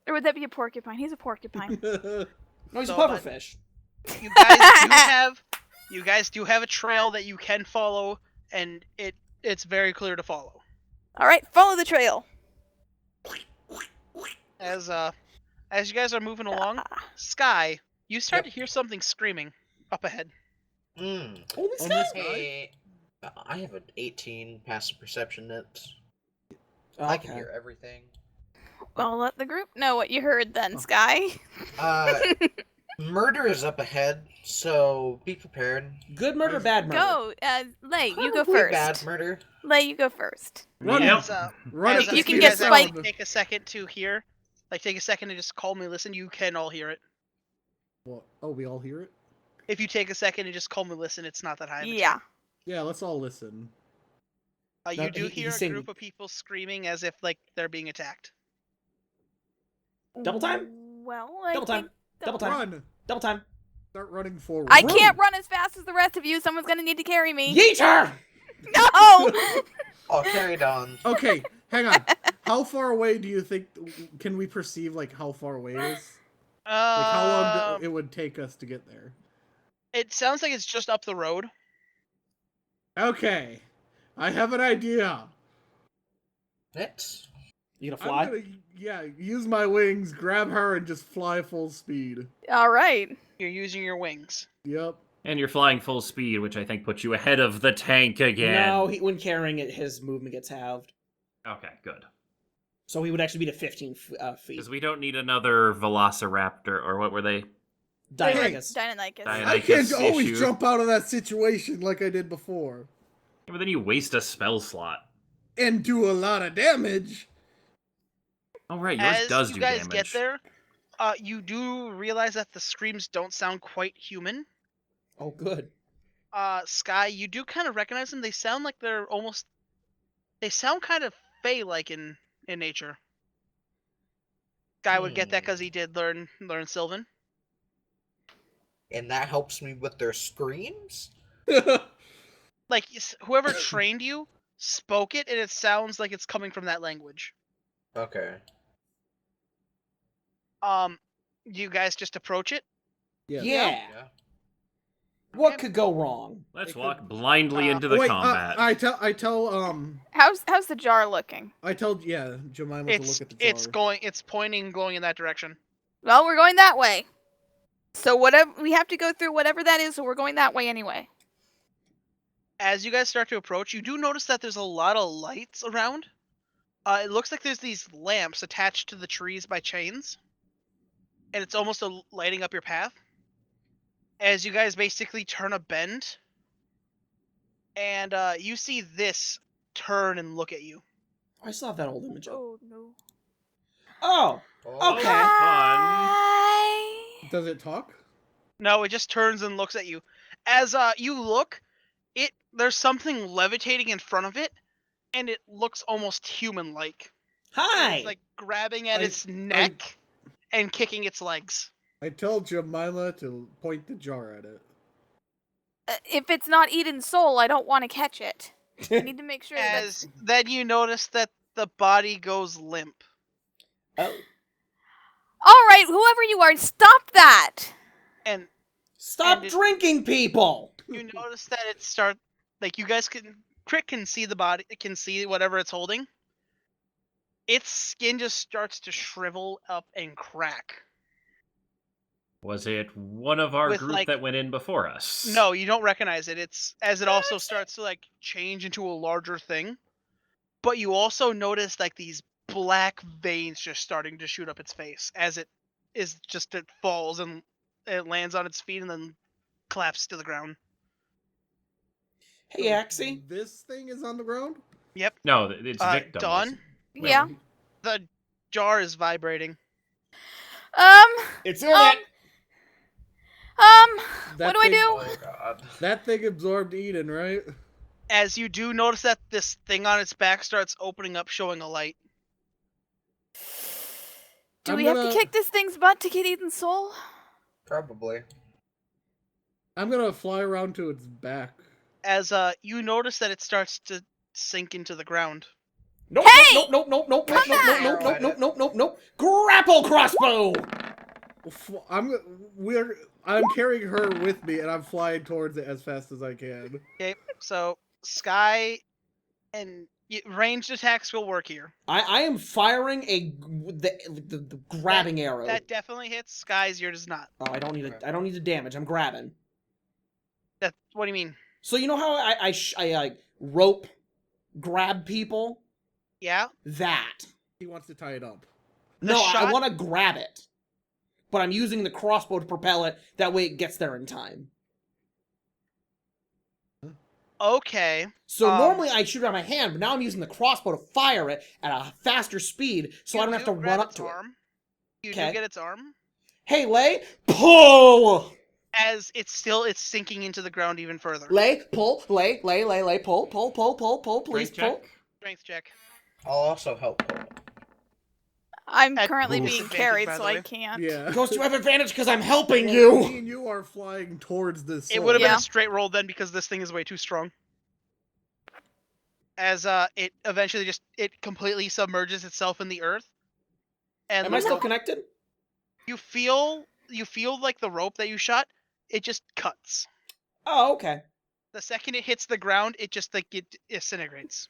Or would that be a porcupine? He's a porcupine. No, he's So, a but- pufferfish. You guys do have a trail that you can follow, and it's very clear to follow. All right, follow the trail. As you guys are moving along, Sky, you start to hear something screaming up ahead. Mm. Holy On Sky! this guy? Hey, I have an 18 passive perception. I can Okay. hear everything. Well, let the group know what you heard then, Sky. Murder is up ahead, so be prepared. Good murder, bad murder. Go, Lay, you go Probably first. bad murder. Lay, you go first. Run, Yep. run As, at the You can speed get of Spike- sound. Take a second to hear. Like, take a second to just calmly listen. You can all hear it. What? Oh, we all hear it? If you take a second and just calmly listen, it's not that high of a Yeah. chance. Yeah, let's all listen. You No, do he's hear a saying- group of people screaming as if, like, they're being attacked. Double time? Well, I Double time. think- Double time. Run! Double time. Start running forward. I Run. can't run as fast as the rest of you. Someone's gonna need to carry me. Yeeter! No! Oh, carried on. Okay, hang on. How far away do you think, can we perceive, like, how far away it is? Like, how long it would take us to get there? It sounds like it's just up the road. Okay, I have an idea. Next. You gonna I'm fly? gonna, use my wings, grab her, and just fly full speed. All right. You're using your wings. Yep. And you're flying full speed, which I think puts you ahead of the tank again. No, when carrying it, his movement gets halved. Okay, good. So he would actually be to 15 feet. Because we don't need another Velociraptor, or what were they? Deinonychus. Deinonychus. I can't Deinonychus always issue. jump out of that situation like I did before. Yeah, but then you waste a spell slot. And do a lot of damage. Oh, right, yours As does you do guys damage. get there, you do realize that the screams don't sound quite human. Oh, good. Sky, you do kind of recognize them. They sound like they're almost. They sound kind of Fey-like in nature. Sky would get that because he did learn Sylvan. And that helps me with their screams? Like whoever trained you spoke it, and it sounds like it's coming from that language. Okay. You guys just approach it. Yeah. Yeah. What could go wrong? Let's It walk could- blindly into the Wait, combat. I tell How's the jar looking? Jemima to look at the jar. It's pointing, glowing in that direction. Well, we're going that way. So whatever we have to go through, whatever that is, so we're going that way anyway. As you guys start to approach, you do notice that there's a lot of lights around. It looks like there's these lamps attached to the trees by chains, and it's almost lighting up your path. As you guys basically turn a bend, and you see this turn and look at you. I still have that old image up. Oh no. Oh! Oh, Okay. Fun. Hi. Does it talk? No, it just turns and looks at you. As you look, there's something levitating in front of it, and it looks almost human-like. Hi! It's like grabbing at I- its neck and kicking its legs. I tell Jemima to point the jar at it. If it's not eaten soul, I don't want to catch it. I need to make sure As then you notice that the body goes limp. Oh. All right, whoever you are, stop that. And Stop And it- drinking, people! you notice that it start like you guys Crick can see the body, it can see whatever it's holding. Its skin just starts to shrivel up and crack. Was it one of our With, group like- that went in before us? No, you don't recognize it. It's as it also starts to like change into a larger thing. But you also notice like these black veins just starting to shoot up its face as it falls and it lands on its feet and then collapses to the ground. Hey, Axie. This thing is on the ground? No, it's victim. Dawn, Yeah. the jar is vibrating. It's Um, in it! That what do I thing- do? Oh, God. That thing absorbed Eden, right? As you do notice that this thing on its back starts opening up, showing a light. Do I'm we have gonna- to kick this thing's butt to get eaten soul? Probably. I'm gonna fly around to its back. as you notice that it starts to sink into the ground. Nope, Hey! nope, nope, nope, nope, nope, Come nope, back! nope, nope, nope, nope, nope, nope. Grapple crossbow! I'm carrying her with me, and I'm flying towards it as fast as I can. Okay, so Sky and ranged attacks will work here. I am firing the grabbing arrow. That definitely hits. Sky's yours does not. Oh, I don't need to damage. I'm grabbing. What do you mean? So you know how I like rope grab people? Yeah. That. He wants to tie it up. No, I shot- want to grab it. But I'm using the crossbow to propel it. That way it gets there in time. Okay. So normally I shoot it out of my hand, but now I'm using the crossbow to fire it at a faster speed, so I don't have to run up to it. You do Okay. get its arm. Hey, Lay, pull! As it's sinking into the ground even further. Lay, pull, lay, pull, please Strength pull. check? Strength check. I'll also help. I'm At currently being disadvantage, carried, by so the I way. can't. Yeah. Ghost, you have advantage because I'm helping Me you! and you are flying towards this. It would have been Yeah. a straight roll then because this thing is way too strong. As it eventually it completely submerges itself in the earth. And Am the I still rope- connected? you feel like the rope that you shot, it just cuts. Oh, okay. The second it hits the ground, it just it disintegrates.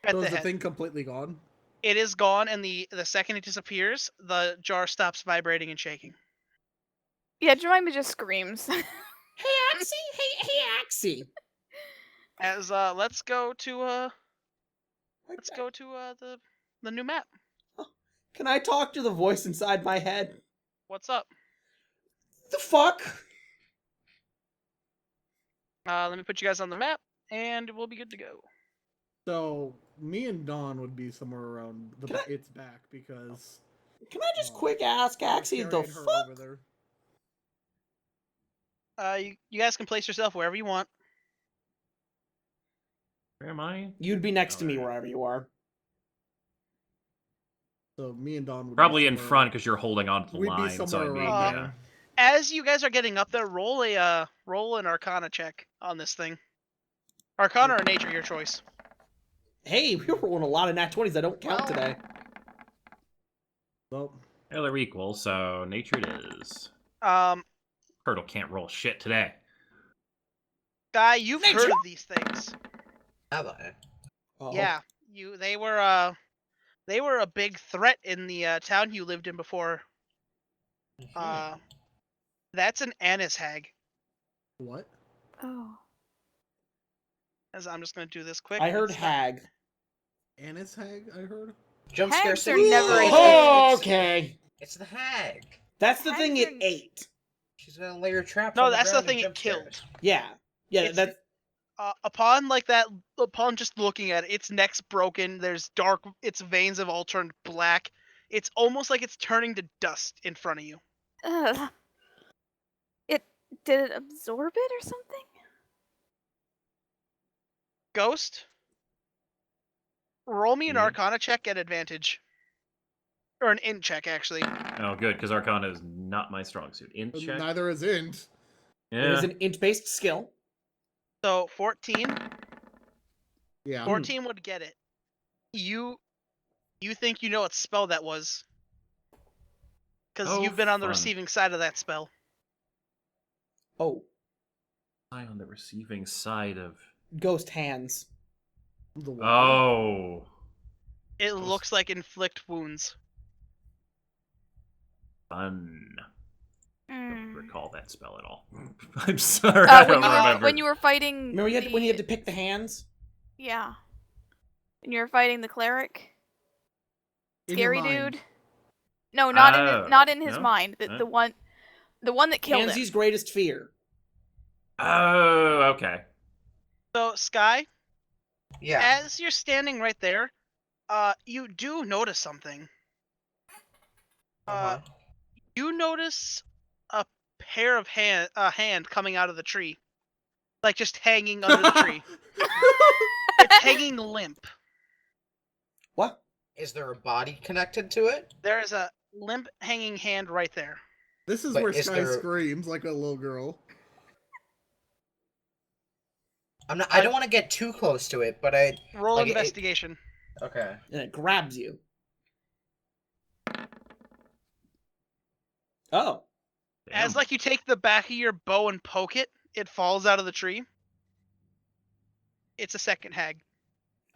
At So the is the head. thing completely gone? It is gone, and the second it disappears, the jar stops vibrating and shaking. Yeah, Jemima just screams. Hey, Axie! Hey, Axie! As let's go to the new map. Can I talk to the voice inside my head? What's up? The fuck? Let me put you guys on the map, and we'll be good to go. So me and Dawn would be somewhere around Can I- its back because Can I just quick ask we're Axie the carrying her fuck? over there. You guys can place yourself wherever you want. Where am I? You'd be next to me Alright. wherever you are. So me and Dawn would Probably be in somewhere- front because you're holding on to the We'd be line. So I somewhere mean, around yeah. there. As you guys are getting up there, roll an Arcana check on this thing. Arcana or Nature, your choice. Hey, we were rolling a lot of nat 20s that don't count today. Well, Yeah, they're equal, so nature it is. Um, Turtle can't roll shit today. Guy, you've Nature. heard of these things. Have I? Uh-oh. Yeah, they were a big threat in the town you lived in before. That's an anise hag. what? Oh. As I'm just gonna do this quick. I heard It's not- hag. Anise hag, I heard. Jump scare Hags are city. never a Oh, hit. okay. It's the hag. That's the Hags thing it are- ate. She's gonna lay her traps. No, on that's the ground and thing it jump scare killed. us. Yeah. Yeah, It's- that's... Upon just looking at it, its neck's broken. There's its veins have all turned black. It's almost like it's turning to dust in front of you. Ugh. Did it absorb it or something? Ghost, roll me an Yeah. Arcana check at advantage, or an int check actually. Oh, good, because Arcana is not my strong suit. Int check. Neither is int. There is Yeah. an int-based skill. So 14. Yeah. 14 would get it. You think you know what spell that was? Because Oh, you've been on the fun. receiving side of that spell. Oh. I on the receiving side of. Ghost hands. The one. Oh. It looks like inflict wounds. Fun. Don't Mm. recall that spell at all. I'm sorry. I don't remember. When you were fighting. Remember when you had to pick the hands? Yeah. When you were fighting the cleric, In your scary mind. dude. No, not in Oh, his, not in his no? mind. The, Huh? the one that killed him. Hansy's greatest fear. Oh, okay. So Sky, Yeah. as you're standing right there, you do notice something. Uh-huh. You notice a pair of hand coming out of the tree, like just hanging under the tree. It's hanging limp. What? Is there a body connected to it? There is a limp hanging hand right there. This is But where is Sky there- screams like a little girl. I don't want to get too close to it, but I Roll like, investigation. Okay. And it grabs you. Oh. As Damn. like you take the back of your bow and poke it, it falls out of the tree. It's a second hag.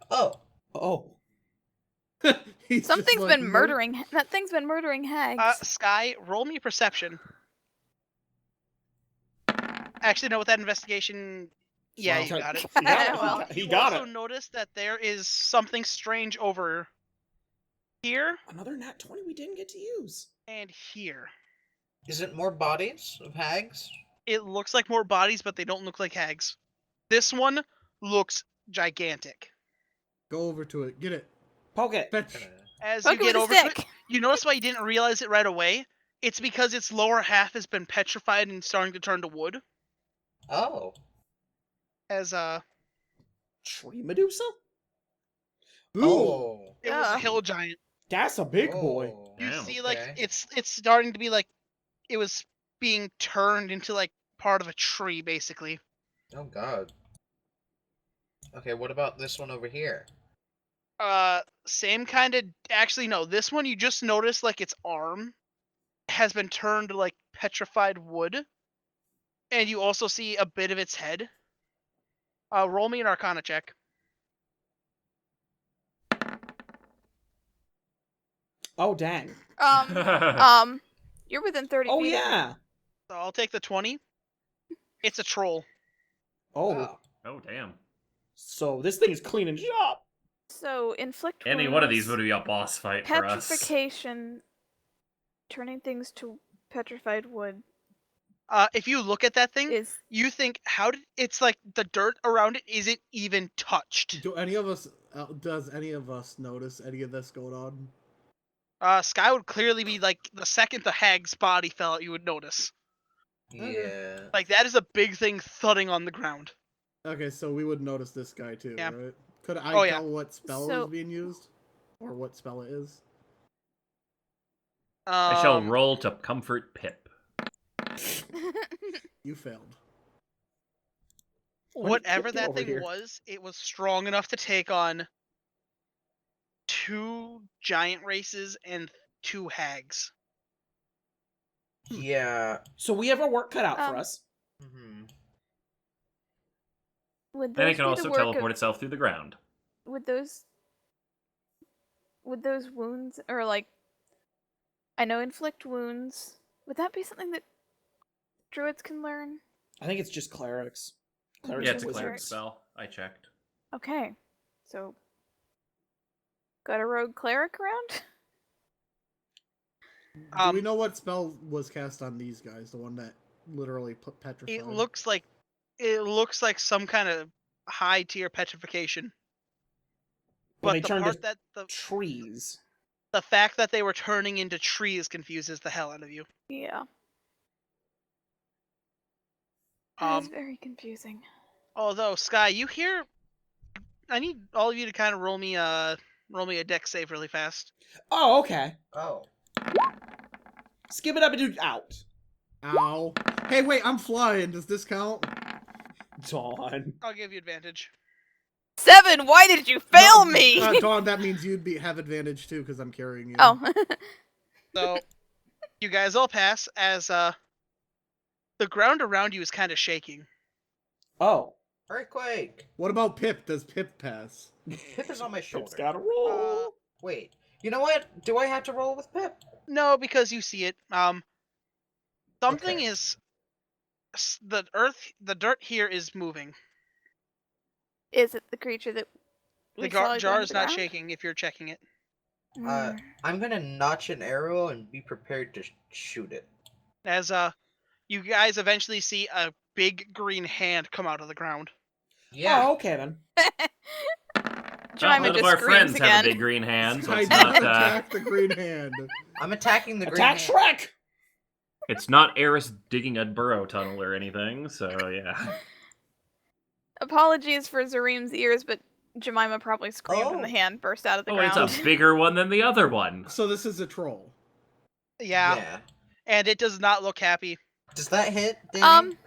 Oh. Oh. He's just Something's like, been "Nope." murdering. That thing's been murdering hags. Sky, roll me perception. Actually, no, with that investigation, yeah, Well, you got it. He got it. Well, He You got also it. notice that there is something strange over here Another nat 20 we didn't get to use. and here. Is it more bodies of hags? It looks like more bodies, but they don't look like hags. This one looks gigantic. Go over to it. Get it. Poke it. Fetch. As Poke you it get with a over to it, stick. you notice why you didn't realize it right away? It's because its lower half has been petrified and starting to turn to wood. Oh. As Tree Medusa? Ooh. Oh. it was a Yeah. hill giant. That's a big boy. Oh. You Damn. see, like Okay. it's starting to be like it was being turned into like part of a tree, basically. Oh god. Okay, what about this one over here? Same kind of. Actually, no. This one you just notice like its arm has been turned to like petrified wood, and you also see a bit of its head. Roll me an Arcana check. Oh, dang. You're within 30 Oh, feet. of me. yeah. So I'll take the 20. It's a troll. Oh. Oh, damn. So this thing is clean and sharp. So inflict Any one of these wounds, would be a boss fight for us. petrification, turning things to petrified wood If you look at that thing, is you think it's like the dirt around it isn't even touched. Does any of us notice any of this going on? Sky would clearly be like the second the hag's body fell out, you would notice. Yeah. Like that is a big thing thudding on the ground. Okay, so we would notice this guy too, Yeah. right? Could I Oh, yeah. tell what spell So- is being used? Or what spell it is? I shall roll to comfort Pip. You failed. Whatever Pip that over thing here? was, it was strong enough to take on 2 giant races and 2 hags. Yeah. So we have our work cut out for Um, us. Hmm. would And those it can be also the work teleport of, itself through the ground. would those wounds or like I know inflict wounds. Would that be something that druids can learn? I think it's just clerics. Clerics Yeah, and it's a wizards. cleric spell. I checked. Okay. So got a rogue cleric around? Do we know what spell was cast on these guys? The one that literally petrified? It looks like some kind of high tier petrification. But But they the turned part to that trees. the fact that they were turning into trees confuses the hell out of you. Yeah. That is Um, very confusing. Although Sky, you hear, I need all of you to kind of roll me a dex save really fast. Oh, okay. Oh. Skip it up and do out. Ow. Hey, wait, I'm flying. Does this count? Dawn. I'll give you advantage. 7! Why did you fail me? Dawn, that means you'd have advantage too, because I'm carrying you. Oh. So you guys all pass as the ground around you is kind of shaking. Oh. Earthquake! What about Pip? Does Pip pass? Pip is on my shoulder. Pip's gotta roll. Wait. You know what? Do I have to roll with Pip? No, because you see it. Something Okay. is the dirt here is moving. Is it the creature that The we saw jar going is to the not ground? shaking if you're checking it. Mm. I'm gonna notch an arrow and be prepared to shoot it. As you guys eventually see a big green hand come out of the ground. Yeah. Oh, okay then. Jemima None of just our screams friends again. have a big green hand, so I it's don't not. attack the green hand. I'm attacking the green Attack hand. Shrek! It's not Eris digging a burrow tunnel or anything. So yeah. Apologies for Zareem's ears, but Jemima probably screamed when the Oh. hand burst out of the Oh, ground. it's a bigger one than the other one. So this is a troll. Yeah, and it does not look happy. Does that hit, Danny?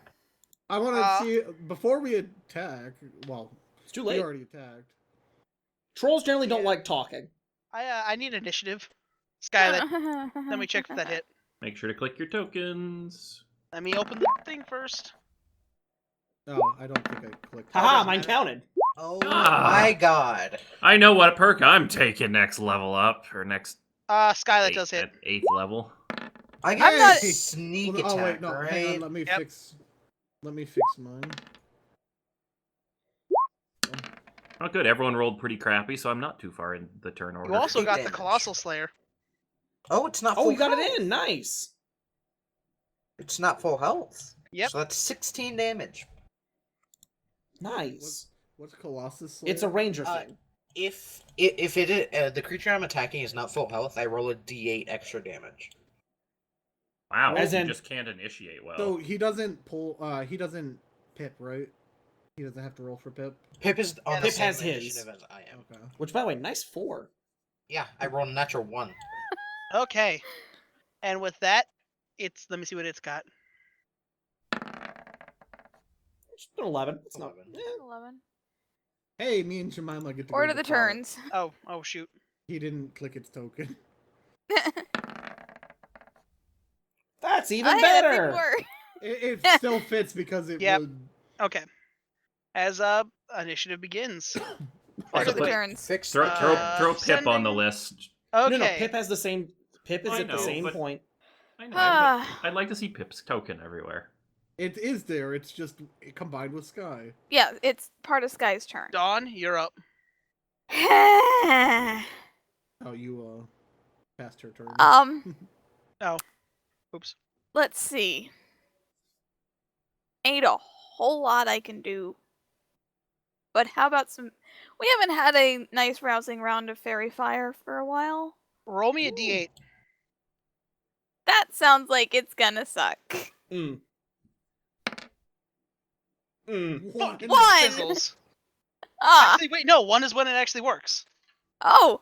I want to see before we attack. Well, It's too we late. already attacked. Trolls generally don't Yeah. like talking. I need initiative. Skylet, let me check if that hit. Make sure to click your tokens. Let me open the thing first. Oh, I don't think I clicked. Haha, doesn't mine matter. counted. Oh Ah. my god. I know what perk I'm taking next level up, or next Skylet does hit. at 8th level. I got I'm not- a sneak Well, attack, oh wait, no, right? hang on. Let me Yep. fix. Let me fix mine. Oh, good. Everyone rolled pretty crappy, so I'm not too far in the turn order. You also Eight got the damage. Colossal Slayer. Oh, it's not. Oh, full you got health. it in. Nice. It's not full health. Yep. So that's 16 damage. Nice. What's Colossus? Slayer? It's a ranger Uh, thing. If the creature I'm attacking is not full health, I roll a D8 extra damage. Wow, As you in- just can't initiate well. So he doesn't pull. He doesn't pip, right? He doesn't have to roll for pip. Pip is on Yeah, the Pip same has his. initiative as I am. Okay. Which, by the way, nice 4. Yeah, I rolled a natural 1. Okay. And with that, let me see what it's got. It's an 11. It's not. 11. 11. Hey, me and Jemima get to Order go the to front. turns. Oh shoot. He didn't click its token. That's even I had a big better. word. It still fits because it Yep. would. Okay. As initiative begins. Order the put- turns. Fix Throw that. Pip on the sending- list. Okay. No, Pip has the same. Pip is I at the know, same but- point. I know, Ah. but I'd like to see Pip's token everywhere. It is there. It's just combined with Sky. Yeah, it's part of Sky's turn. Dawn, you're up. Oh, you passed her turn. Oops. Let's see. Ain't a whole lot I can do. But how about some... We haven't had a nice rousing round of fairy fire for a while. Roll me a D8. That sounds like it's gonna suck. Mm. One. One! Fizzles. Ah! Actually, wait, no, 1 is when it actually works. Oh!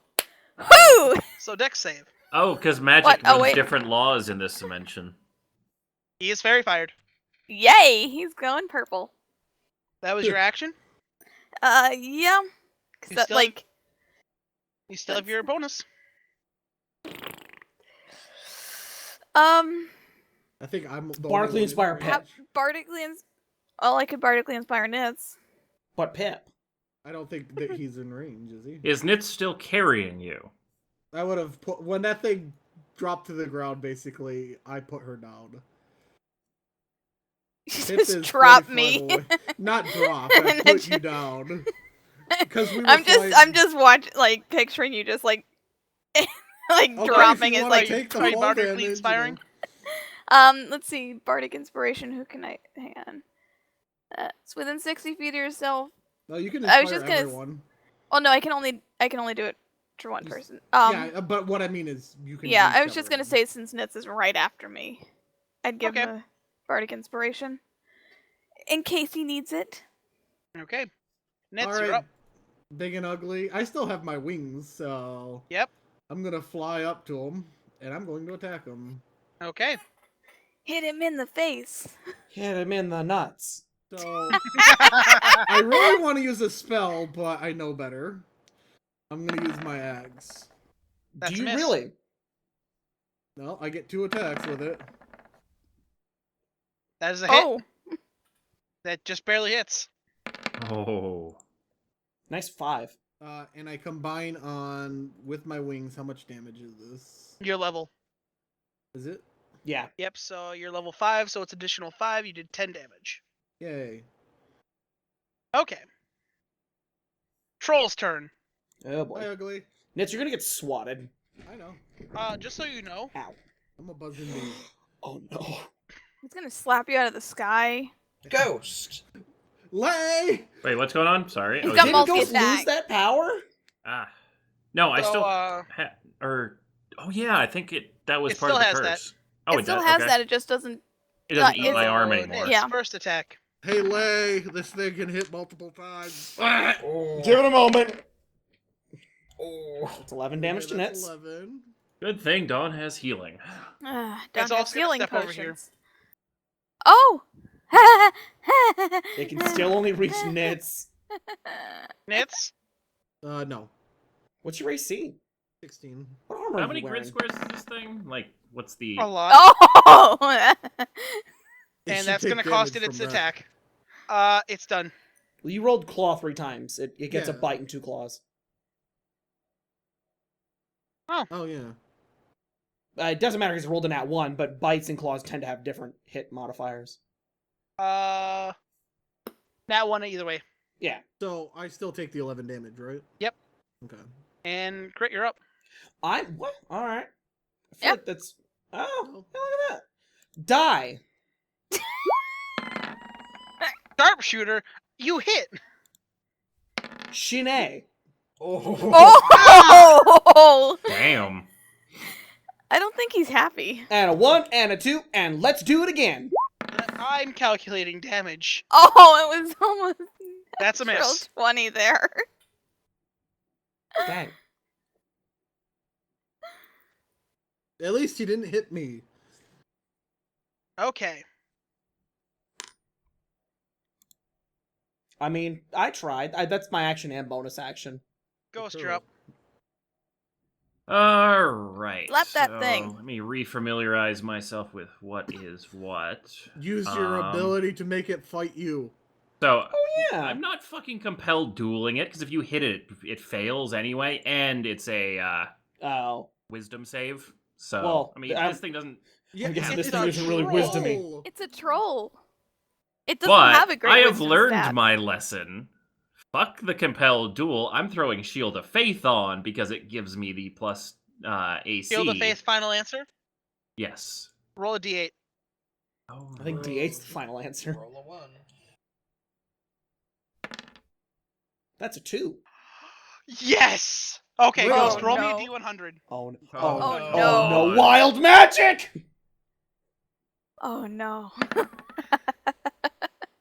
Whoo! So dex save. Oh, because magic What? Oh, runs wait. different laws in this dimension. He is fairy fired. Yay! He's going purple. That was your action? Yeah. 'Cause You that, still- like... You still have your bonus. I think I'm the Barkley only one in Inspire range. Pip. Bardically I could Bardically Inspire Nits. But Pip. I don't think that he's in range, is he? Is Nitz still carrying you? I would have put when that thing dropped to the ground. Basically, I put her down. Pip Just is drop 45 me. away. Not drop. I And put then you down. Because we were I'm flying- just watching, like, picturing you just, like, like, Okay, if dropping you it, wanna like... take the are you fall bardically damage, you know. inspiring? Let's see, Bardic Inspiration, who can I... Hang on. It's within 60 feet of yourself. No, you can I inspire was just gonna everyone. Oh, no, I can only do it for one person. Yeah, but what I mean is you can. Yeah, reach I was just gonna everyone. say, since Nitz is right after me, I'd give Okay. him a Bardic Inspiration. In case he needs it. Okay. Nets, All you're right, up. big and ugly. I still have my wings, so Yep. I'm gonna fly up to him and I'm going to attack him. Okay. Hit him in the face. Hit him in the nuts. So I really want to use a spell, but I know better. I'm gonna use my axe. That's Do a you miss. really? No, I get 2 attacks with it. That is a hit. Oh, That just barely hits. Oh. Nice 5. And I combine on with my wings. How much damage is this? Your level. Is it? Yeah. Yep, so you're level 5, so it's additional 5. You did 10 damage. Yay. Okay. Troll's turn. Oh Hi, boy. ugly. Nitz, you're gonna get swatted. I know. Just so you know, Ow. I'm a buzzing bee. Oh no. he's gonna slap you out of the sky. Ghost. Lay! Wait, what's going on? Sorry. He's Oh, got did- Didn't multi- Ghost lose multi-attack. that power? Ah. No, I So, still oh yeah, I think that was It part of still the has that. curse. Oh, it still has okay. that, it just doesn't... It doesn't Yeah, eat my it's- arm so anymore. Nit's Yeah. first attack. Hey, Lay! This thing can hit multiple times. Oh. Give it a moment. Oh. It's 11 damage to that's Nitz. 11. Good thing Dawn has healing. Don't It's have also gonna healing step over here. potions. Oh! It can still only reach nits. Nits? No. What's your AC? 16. What armor How are many you grid wearing? squares is this thing? Like, what's the... A lot. Oh! It And should that's take gonna cost it damage its from that. attack. It's done. Well, you rolled claw 3 times. It gets a Yeah. bite and 2 claws. Oh, yeah. It doesn't matter because it rolled a nat 1, but bites and claws tend to have different hit modifiers. That one either way. Yeah. So, I still take the 11 damage, right? Yep. Okay. And Crit, you're up. What? Alright. I feel Yep. like that's... Oh, look at that. Die. Sharpshooter, you hit. Gineye. Oh! Damn. I don't think he's happy. And a 1 and a 2, and let's do it again. I'm calculating damage. Oh, it was almost That's a natural miss. 20 there. Dang. At least he didn't hit me. Okay. I mean, I tried. That's my action and bonus action. Ghost, you're up. Alright. Slap that thing. Let me refamiliarize myself with what is what. Use your Um, ability to make it fight you. So, Oh, yeah. I'm not fucking compelled dueling it, because if you hit it, it fails anyway, and it's a Oh. wisdom save. So, Well, I mean, I'm- this thing doesn't... Yeah, guessing this it's thing a isn't really wisdom-y. troll. It's a troll. It doesn't But have a great I have wisdom learned stat. my lesson. Fuck the compelled duel. I'm throwing Shield of Faith on, because it gives me the plus AC. Shield of Faith, final answer. Yes. Roll a d8. Oh, I think D8's the final answer. Roll a 1. That's a 2. Yes! Okay, Wait, Ghost, oh, roll no. me a d100. Oh, no. Oh, Oh, no. oh, no. Wild magic! Oh no.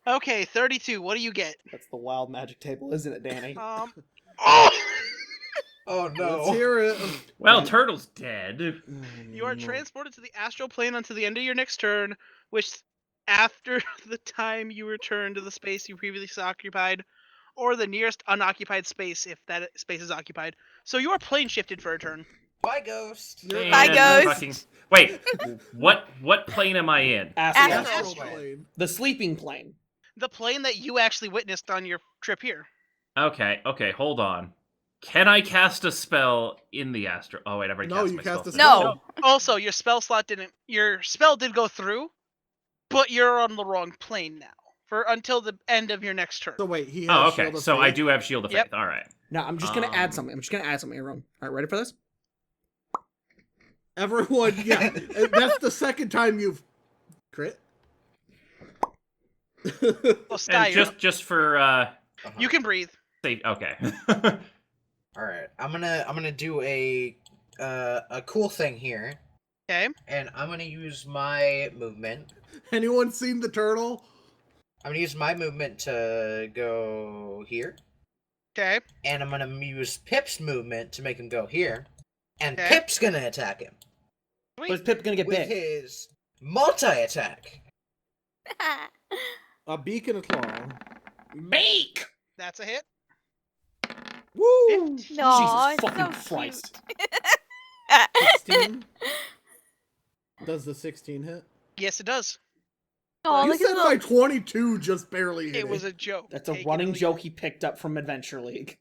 Okay, 32. What do you get? That's the wild magic table, isn't it, Danny? Oh! Oh Let's hear it. Well, Turtle's dead. You are transported to the astral plane until the end of your next turn, which after the time you return to the space you previously occupied, or the nearest unoccupied space if that space is occupied. So you are plane shifted for a turn. Bye, Ghost. You're- Bye, And Ghost. fucking- Wait, what plane am I in? Astral. Astral. Astral plane. The sleeping plane. The plane that you actually witnessed on your trip here. Okay, hold on. Can I cast a spell in the astral? Oh wait, I've already No, cast you my cast a spell. No. Also, your spell slot didn't. Your spell did go through, but you're on the wrong plane now for until the end of your next turn. So wait, he has Oh, okay. Shield of So I Faith? do have Shield of Yep. Faith. All right. Now, I'm just gonna add Um, something. I'm just gonna add something, everyone. Alright, ready for this? Everyone, yeah. That's the second time you've crit. Oh, Sky, And just for you can breathe. safe. Okay. All right, I'm gonna do a cool thing here, Okay. and I'm gonna use my movement. Anyone seen the turtle? I'm gonna use my movement to go here, Okay. and I'm gonna use Pip's movement to make him go here, and Okay. Pip's gonna attack him But is Pip gonna get with bit? his multi-attack. A beak and a claw. Beak! That's a hit. Woo! No, Jesus it's fucking so Christ. cute. 16? Does the 16 hit? Yes, it does. Oh, You look at said the my 22 just barely hit It was a joke. That's a Take it running or leave joke he picked up from Adventure League.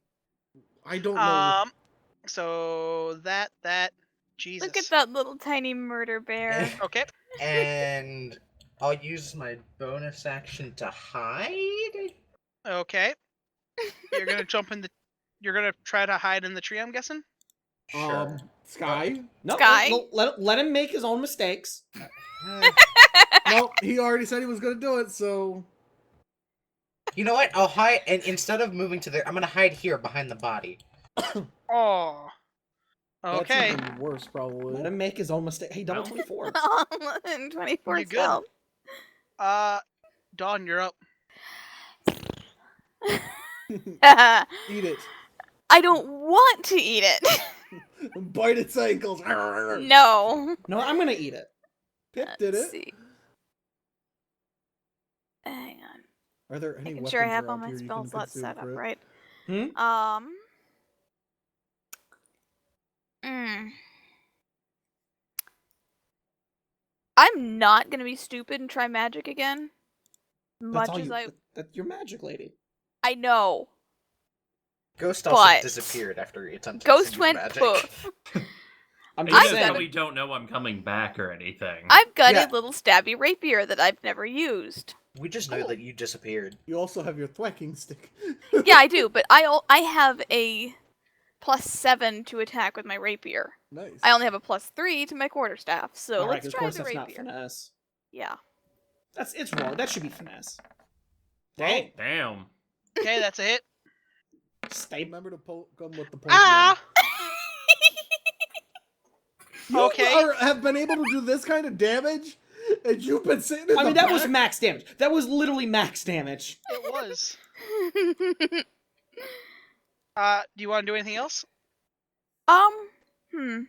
I don't it. know. So that Jesus. Look at that little tiny murder bear. Okay. And I'll use my bonus action to hide. Okay. You're gonna jump in the. You're gonna try to hide in the tree. I'm guessing. Sure. Sky? No, Sky? no, let him make his own mistakes. No, he already said he was gonna do it, so... You know what? I'll hide, and instead of moving to there, I'm gonna hide here behind the body. Oh. Okay. That's even worse, probably. Let him make his own mistake. Hey, double Well. 24. And 24 You good? stealth. Dawn, you're up. I Eat it. don't want to eat it. Bite its ankles. No. No, I'm gonna eat it. Pip did Let's it. see. Are there any Making weapons sure I have all around my here you spell can slots consume, set up, Crit? right? Hmm? Mm. I'm not gonna be stupid and try magic again. That's Much all as you. That's your magic lady. I know. Ghost also But- disappeared after he attempted Ghost to use went magic. poof. I'm You just I've just saying. got probably don't know I'm coming back or anything. I've got Yeah. a little stabby rapier that I've never used. We just know that you disappeared. You also have your thwacking stick. Yeah, I do, but I have a +7 to attack with my rapier. Nice. I only have a +3 to my quarterstaff, so Alright, let's of try course the that's not rapier. finesse. Yeah. It's wrong. That should be finesse. Well, Dang. Damn. Okay, that's a hit. Stay. Remember to come with the point. Ah! You Okay. have been able to do this kind of damage, and you've been sitting in I the mean, that was back? max damage. That was literally max damage. It was. Do you want to do anything else? Hmm.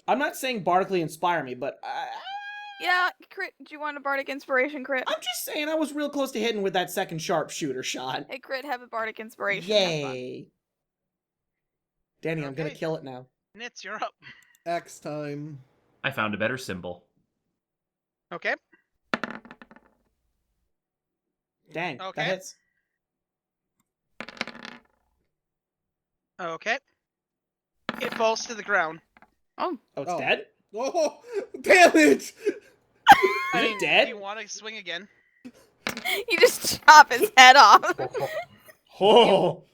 I'm not saying bardically inspire me, but Yeah, Crit, do you want a bardic inspiration, Crit? I'm just saying I was real close to hitting with that second sharpshooter shot. Hey, Crit, have a bardic inspiration. Have fun. Yay. Danny, I'm gonna Okay. kill it now. Nitz, you're up. X time. I found a better symbol. Okay. Dang, Okay. that hits. Okay. It falls to the ground. Oh, it's Oh. dead? Oh, damage! I it mean, dead? Do you want to swing again? You just chop his head off. Oh.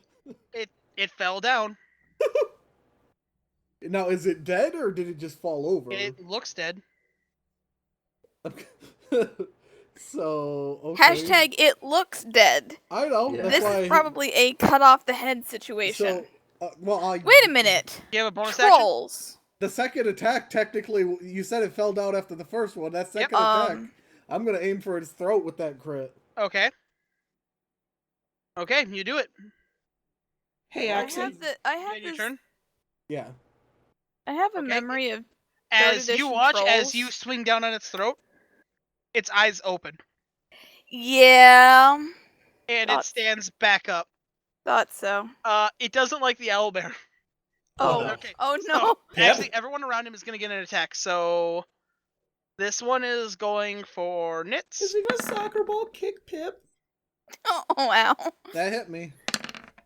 It fell down. Now, is it dead or did it just fall over? It looks dead. So, okay. Hashtag it looks dead. I know. Yeah. That's This why is probably a cut off the head situation. So, well, Wait a minute. Do you have a bonus action? Trolls. The second attack, technically, you said it fell down after the first one. That second Yep. attack, I'm gonna aim for its throat with that crit. Okay. Okay, you do it. Hey, I Axie. have Your turn. Yeah. I have a Okay. memory of As you edition watch, as trolls. you swing down on its throat, its eyes open, yeah. and it Thoughts. stands back up. Thought so. It doesn't like the owlbear. Oh. Okay. Oh So, no. Yep. actually, everyone around him is going to get an attack. So, this one is going for Nitz. Is he gonna soccer ball kick Pip? Oh wow. That hit me.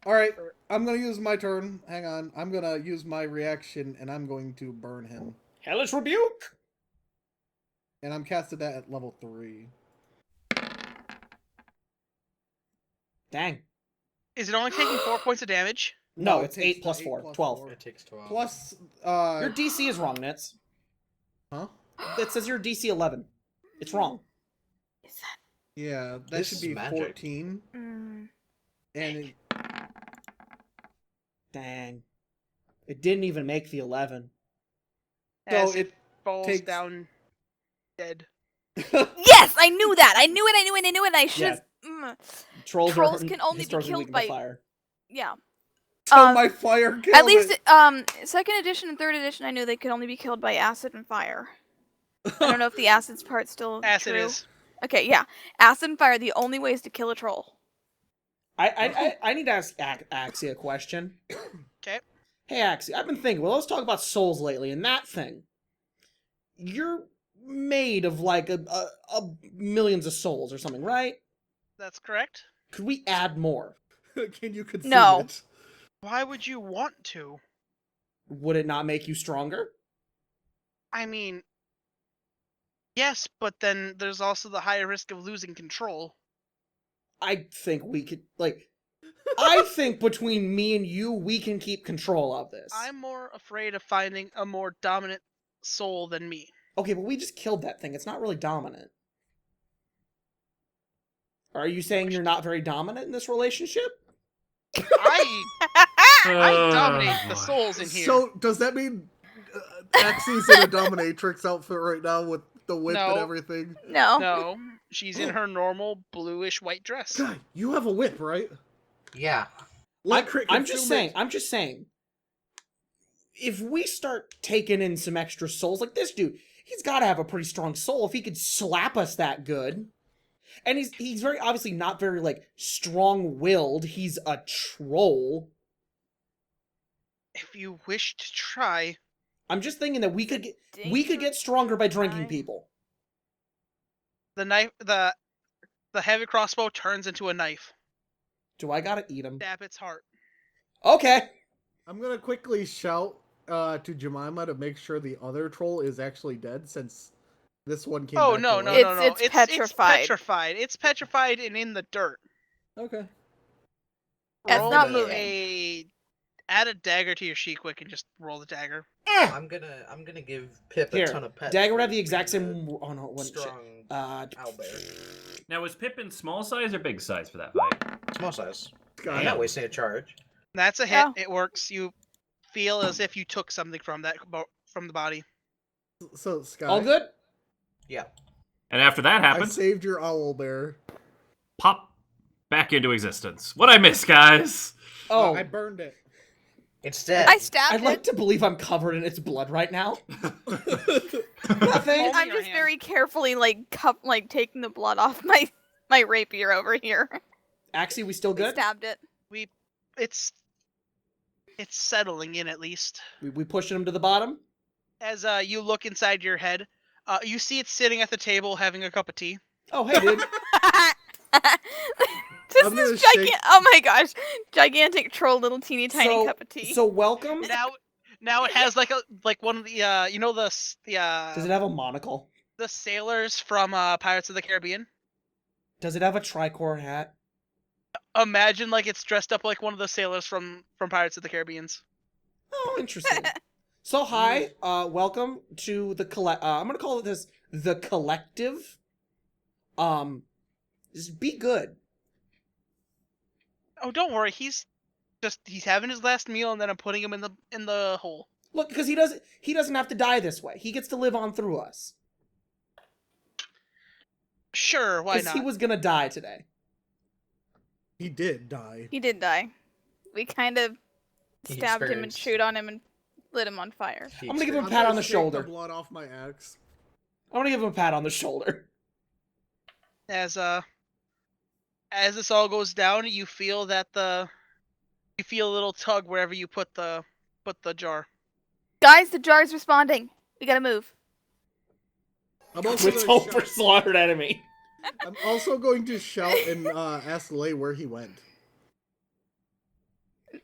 Alright, I'm gonna use my turn. Hang on. I'm gonna use my reaction, and I'm going to burn him. Hellish Rebuke! And I'm casted that at level 3. Dang. Is it only taking 4 points of damage? No, it it's takes 8 plus 8 4. plus 12. 4. It takes 12. Plus, Your DC is wrong, Nitz. Huh? It says your DC 11. It's wrong. Is that? Yeah, that This should is be magic. 14. Mm. And it, Dang. It didn't even make the 11. As so it falls takes- down dead. Yes, I knew that. I knew it. I knew it. I knew it. I should. Trolls Trolls are can only be historically killed weak by- to fire. Yeah. so my fire killed At least, it. second edition and third edition, I knew they could only be killed by acid and fire. I don't know if the acid's part still Acid true. is. Okay, yeah. Acid and fire are the only ways to kill a troll. I need to ask Axie a question. Okay. Hey, Axie, I've been thinking, well, let's talk about souls lately, and that thing. You're made of, like, a millions of souls or something, right? That's correct. Could we add more? Can you consume No. it? Why would you want to? Would it not make you stronger? I mean, yes, but then there's also the higher risk of losing control. I think we could, like... I think between me and you, we can keep control of this. I'm more afraid of finding a more dominant soul than me. Okay, but we just killed that thing. It's not really dominant. Are you saying you're not very dominant in this relationship? I dominate the boy. souls in here. So, does that mean Axie's in a dominatrix outfit right now with the whip and No. everything? No. No, she's in her normal bluish white dress. Guy, you have a whip, right? Yeah. Let Crit I'm just consume it. saying, if we start taking in some extra souls, like this dude, he's got to have a pretty strong soul if he could slap us that good. And he's very obviously not very like strong-willed. He's a troll. If you wish to try, I'm just thinking that we could get stronger by drinking people. the knife, the heavy crossbow turns into a knife. Do I gotta eat him? Stab its heart. Okay. I'm gonna quickly shout to Jemima to make sure the other troll is actually dead, since this one came Oh back no to no life. no no! It's petrified. It's petrified. It's petrified and in the dirt. Okay. It's Roll not me moving. Add a dagger to your sheet quick and just roll the dagger. I'm gonna give Pip Here, a ton of pets. Dagger would for have the exact being same. Oh no, a one strong owlbear. Now, was Pippin small size or big size for that fight? Small size. Sky. I'm not wasting a charge. That's a hit. Yeah. It works. You feel as if you took something from the body. So, Sky, All good? Yeah. And after that I happened, saved your owl bear. pop back into existence. What I miss, guys? Oh, I burned it. It's dead. I stabbed I'd like it. to believe I'm covered in its blood right now. Nothing. Hold I'm your just hand. very carefully like taking the blood off my rapier over here. Axie, we still We good? stabbed it. It's settling in at least. We pushing him to the bottom? As you look inside your head, you see it sitting at the table having a cup of tea. Oh, hey, dude. This I'm gonna is shake- gigantic. Oh my gosh, gigantic troll, little teeny tiny cup of tea. So welcome. Now it has like one of the you know Does it have a monocle? the sailors from Pirates of the Caribbean. Does it have a tricorn hat? Imagine like it's dressed up like one of the sailors from Pirates of the Caribbeans. Oh, interesting. So hi, welcome to the I'm gonna call it the collective. Just be good. Oh, don't worry. He's having his last meal, and then I'm putting him in the hole. Look, because he doesn't have to die this way. He gets to live on through us. Sure, why Because not? he was gonna die today. He did die. He did die. We kind of He stabbed him and experienced- chewed on him and lit him on fire. He I'm gonna give him a I'm pat gonna on the shake shoulder. The blood off my axe. I'm gonna give him a pat on the shoulder. As this all goes down, you feel that you feel a little tug wherever you put the jar. Guys, the jar's responding. We gotta move. I'm also, With gonna hope for shout, slaughtered enemy. I'm also going to shout and ask Lay where he went.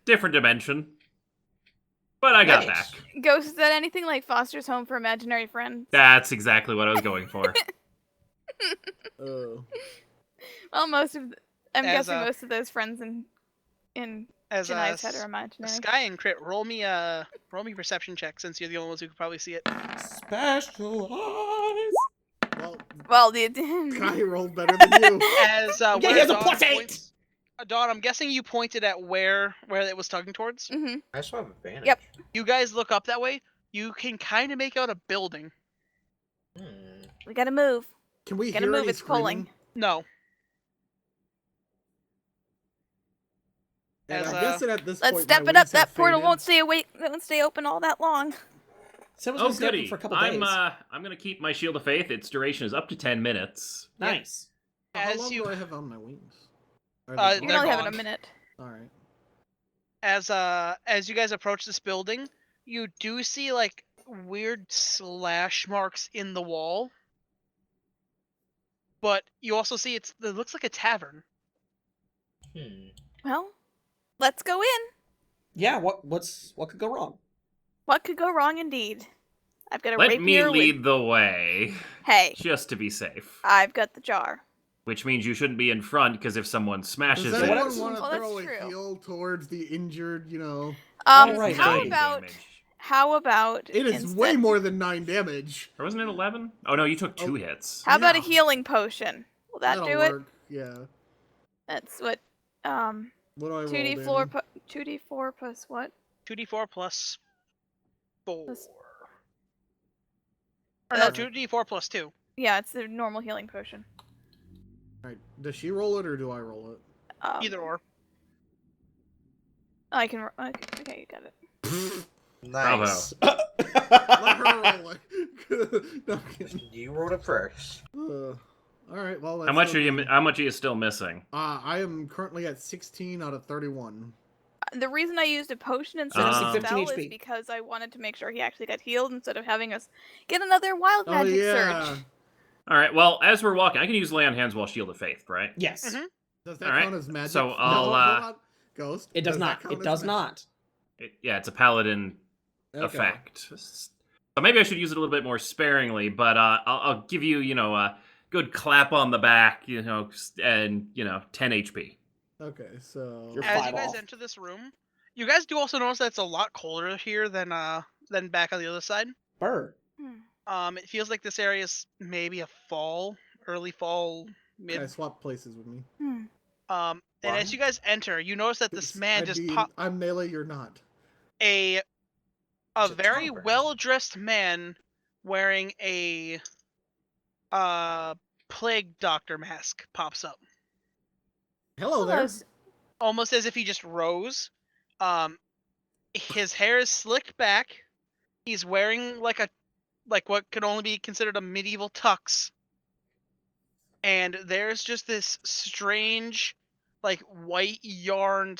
Different dimension. But I got Nice. back. Ghost, is that anything like Foster's Home for Imaginary Friends? That's exactly what I was going for. Oh. Well, I'm As, guessing most of those friends in As Gineye's head are imaginary. Sky and Crit, roll me perception check since you're the only ones who could probably see it. Specialize. Well, Well, the Sky rolled better than you. As Yeah, where he has a Dawn +8! points- Dawn, I'm guessing you pointed at where it was tugging towards. hmm I still have advantage. Yep. You guys look up that way. You can kind of make out a building. Hmm. We gotta move. Can we Gotta hear move, any it's screaming? pulling. No. And As, I'm guessing at this Let's point, step my it up. wings have That portal faded. won't stay open all that long. So it was Oh, gonna stay open goody. for a couple days. I'm gonna keep my Shield of Faith. Its duration is up to 10 minutes. Nice. How As long you- do I have on my wings? Are Uh, they You They're can only have it gone. a minute. Alright. As you guys approach this building, you do see like weird slash marks in the wall. But you also see it looks like a tavern. Hmm. Well, let's go in. Yeah. What could go wrong? What could go wrong, indeed? I've got a Let me rapier lead with. the way, Hey, just to be safe. I've got the jar. Which means you shouldn't be in front, because if someone smashes Does it, anyone What- want to Oh, that's throw a true. heal towards the injured, Alright, How lady. about damage. It is instead- way more than 9 damage. Or wasn't it 11? Oh no, you took 2 hits. How about a Yeah. healing potion? Will that That'll do it? work. Yeah. That's what. What do I roll, 2d4 Danny? 2d4 plus what? 2d4 plus 4. Plus- Or no, Uh, 2d4 plus 2. Yeah, it's the normal healing potion. Alright, does she roll it or do I roll it? Either or. I can. Okay, you got it. Nice. Let her roll it. No, I'm kidding. You wrote it first. All right. Well, How much are you? How much are you still missing? I am currently at 16 out of 31. The reason I used a potion instead of Ah. a 15 spell is HP. because I wanted to make sure he actually got healed instead of having us get another wild Oh magic yeah. surge. All right. Well, as we're walking, I can use lay on hands while shield of faith, right? Yes. Mhm. Does that All right. count as magic? So No, I'll, hold on. Ghost. It does that not. count It as does magic? not. Yeah, it's a paladin Okay. effect. So maybe I should use it a little bit more sparingly, but I'll give you, a good clap on the back, and 10 HP. Okay, so You're As five you guys off. enter this room, you guys do also notice that it's a lot colder here than back on the other side. Burr. It feels like this area is maybe a early fall, mid. guys swap places with me. And as you guys enter, you notice that this man just popped I'm melee. You're not. a It's a very tower. well-dressed man wearing a plague doctor mask pops up, Hello there. almost as if he just rose. His hair is slicked back. He's wearing like what could only be considered a medieval tux. And there's just this strange, like white yarn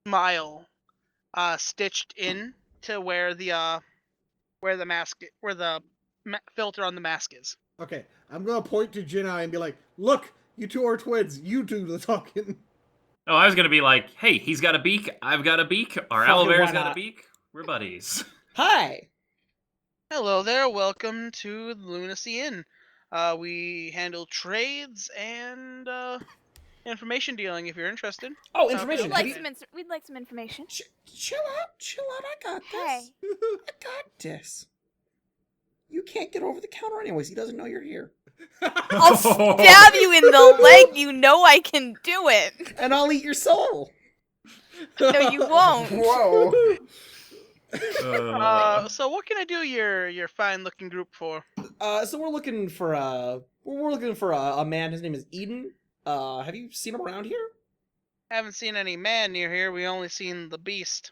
smile stitched in to where the filter on the mask is. Okay, I'm gonna point to Gineye and be like, "Look, you two are twins. You do the talking." Oh, I was gonna be like, hey, he's got a beak, I've got a beak, our Fucking owlbear's why got a not? beak. We're buddies. Hi. Hello there, welcome to the Lunacy Inn. We handle trades and information dealing if you're interested. Oh, Okay. information. Like Have you- We'd like some information. Chill out. Chill out. I got Hey. this. I got this. You can't get over the counter anyways. He doesn't know you're here. I'll stab you in the leg. You know I can do it. And I'll eat your soul. No, you won't. Whoa. So what can I do your fine looking group for? So we're looking for a man. His name is Eden. Have you seen him around here? Haven't seen any man near here. We only seen the beast.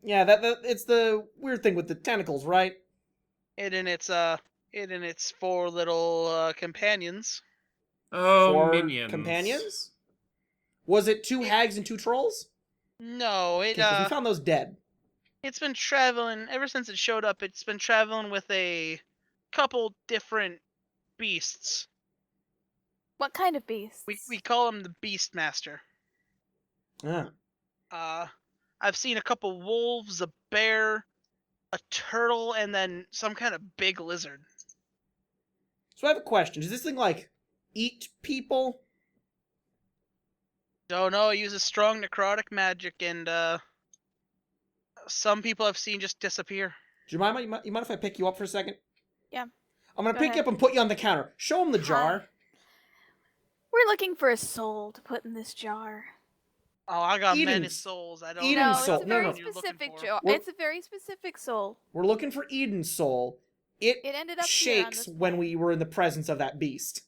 Yeah, that it's the weird thing with the tentacles, right? It and its four little companions. Oh, Four minions. companions. Was it two hags and two trolls? No, Okay, 'cause we found those dead. it's been traveling ever since it showed up. It's been traveling with a couple different beasts. What kind of beasts? We call him the Beast Master. Ah. I've seen a couple wolves, a bear, a turtle, and then some kind of big lizard. So I have a question. Does this thing like eat people? Don't know. It uses strong necrotic magic, and some people I've seen just disappear. Jemima, you mind if I pick you up for a second? Yeah. I'm gonna Go pick you ahead. up and put you on the counter. Show him the jar. We're looking for a soul to put in this jar. Oh, I got many Eden's- souls. I don't Eden's know. No, soul. it's a No, very no. what you're looking specific for. jar. We're- It's a very specific soul. We're looking for Eden's soul. It It ended up here on shakes this when plane. we were in the presence of that beast.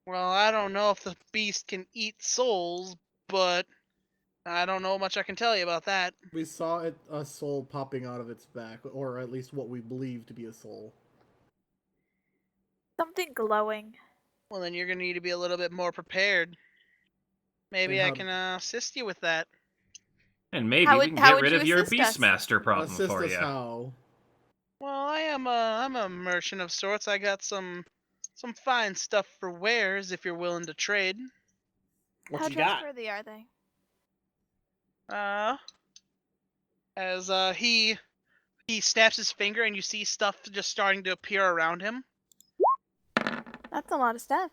Well, I don't know if the beast can eat souls, but I don't know much I can tell you about that. We saw a soul popping out of its back, or at least what we believe to be a soul. Something glowing. Well, then you're gonna need to be a little bit more prepared. Maybe And I how- can assist you with that. And maybe How we would- can how get would rid you of your assist us? Beastmaster problem Assist for us you. how? Well, I'm a merchant of sorts. I got some fine stuff for wares if you're willing to trade. What How you got? trustworthy are they? As he snaps his finger and you see stuff just starting to appear around him. That's a lot of stuff.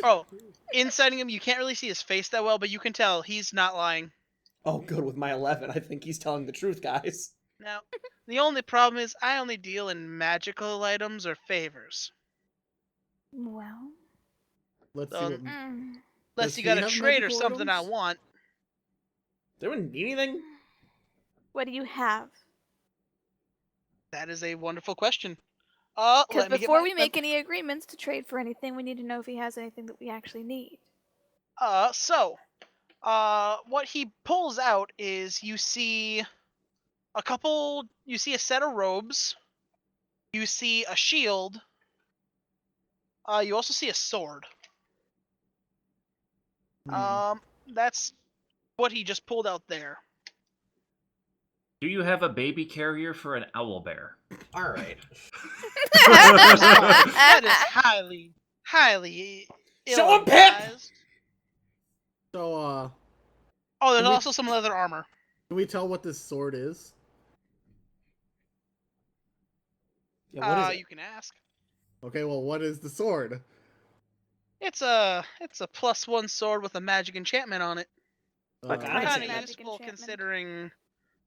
Oh, inside him you can't really see his face that well, but you can tell he's not lying. Oh, good. With my 11, I think he's telling the truth, guys. Now, the only problem is I only deal in magical items or favors. Well, Let's see. Um, What, mm, Unless Does you he got a have trade or magical something I items? want. They wouldn't need anything. what do you have? That is a wonderful question. Because Let me get before my- we let- make any agreements to trade for anything, we need to know if he has anything that we actually need. What he pulls out is you see a set of robes, you see a shield, you also see a sword. That's what he just pulled out there. Do you have a baby carrier for an owl bear? All right. That is highly Show him, Pip! ill-advised. So, Oh, there's Can we- also some leather armor. can we tell what this sword is? Yeah, what is it? You can ask. Okay, well, what is the sword? It's a +1 sword with a magic enchantment on it. Like, Uh, I Kind of Magic useful enchantment. considering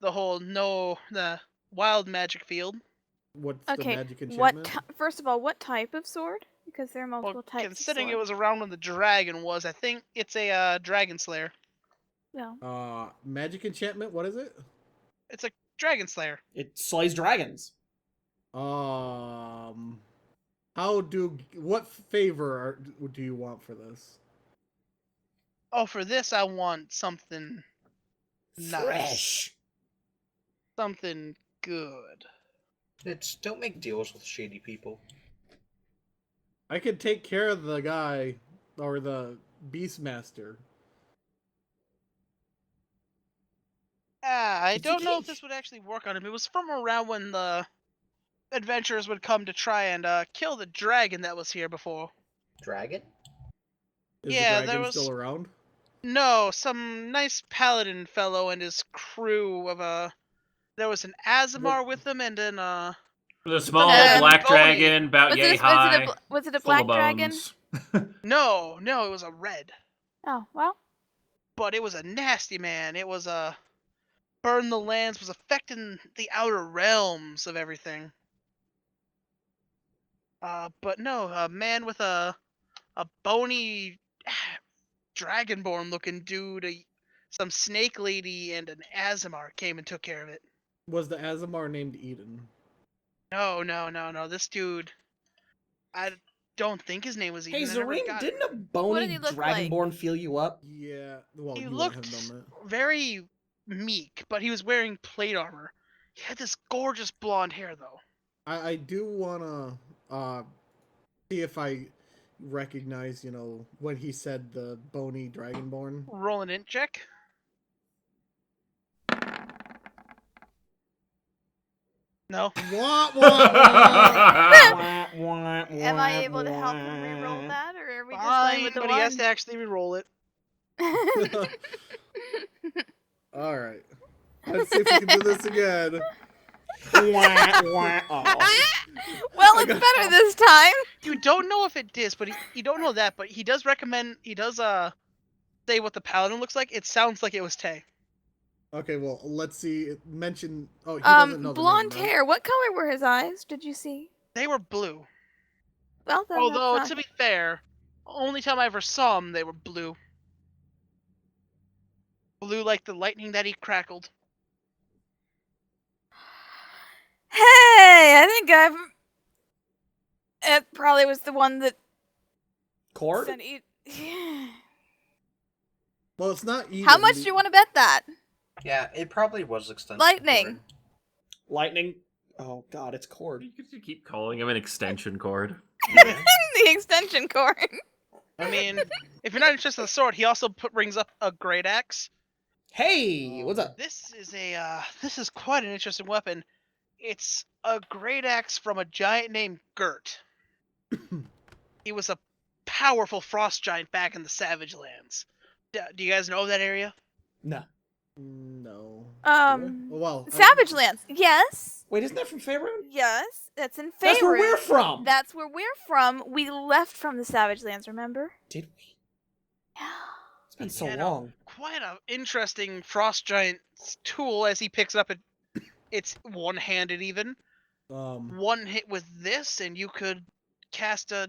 the whole the wild magic field. what's the Okay, magic what? enchantment? First of all, what type of sword? Because there are Well, multiple types. considering of it sword. was around when the dragon was, I think it's a dragon slayer. Well, Magic enchantment. What is it? It's a dragon slayer. It slays dragons. What favor do you want for this? Oh, for this I want something nice, Fresh. something good. Don't make deals with shady people. I could take care of the guy or the Beastmaster. I It's a don't know if cage. this would actually work on him. It was from around when the adventurers would come to try and kill the dragon that was here before. Dragon? Is Yeah, the there dragon was- still around? No, some nice paladin fellow and his crew of there was an Azamar with them and then The small Um, black Boney. dragon, about was yay it high, was it a full of black dragon? bones. no, it was a red. Oh well. But it was a nasty man. It was burn the lands, was affecting the outer realms of everything. But no, a man with a bony dragonborn looking dude, some snake lady, and an Azamar came and took care of it. Was the Azamar named Eden? No. This dude, I don't think his name was Eden. Hey, I never Zareem, got didn't it. a bony did he look like? dragonborn feel you up? Yeah. Well, He you looked wouldn't have done that. very meek, but he was wearing plate armor. He had this gorgeous blonde hair, though. I do wanna see if I recognize, when he said the bony dragonborn. Roll an int check. No. Wah, wah, wah. Am I able to help him re-roll that, or are we just going Fine, with the but one? he has to actually re-roll it. All right. Let's see if we can do this again. Oh. Well, it's better this time. You don't know if it is, but you don't know that, but he does recommend. He does say what the paladin looks like. It sounds like it was Tay. Okay, well, let's see. Mention. Oh, he doesn't know the Blonde name, right? hair. What color were his eyes? Did you see? They were blue. Well, then Although that's to not... be fair, only time I ever saw them, they were blue. Blue like the lightning that he crackled. Hey, I think It probably was the one that Cord? sent you. Well, it's not Eden. How much do you want to bet that? Yeah, it probably was extensive. Lightning. Lightning? Oh god, it's cord. You could keep calling him an extension cord. Yeah. The extension cord. I mean, if you're not interested in the sword, he also brings up a great axe. Hey, what's up? This is quite an interesting weapon. It's a great axe from a giant named Gert. He was a powerful frost giant back in the Savage Lands. Do you guys know that area? No. No. Oh, Savage Lands. Yes. Wait, isn't that from Faerun? Yes. That's in Faerun. That's where we're from! That's where we're from. We left from the Savage Lands, remember? Did we? Yeah. It's been so Yeah, no. long. Quite an interesting frost giant's tool as he picks up it. It's one-handed even. One hit with this, and you could cast a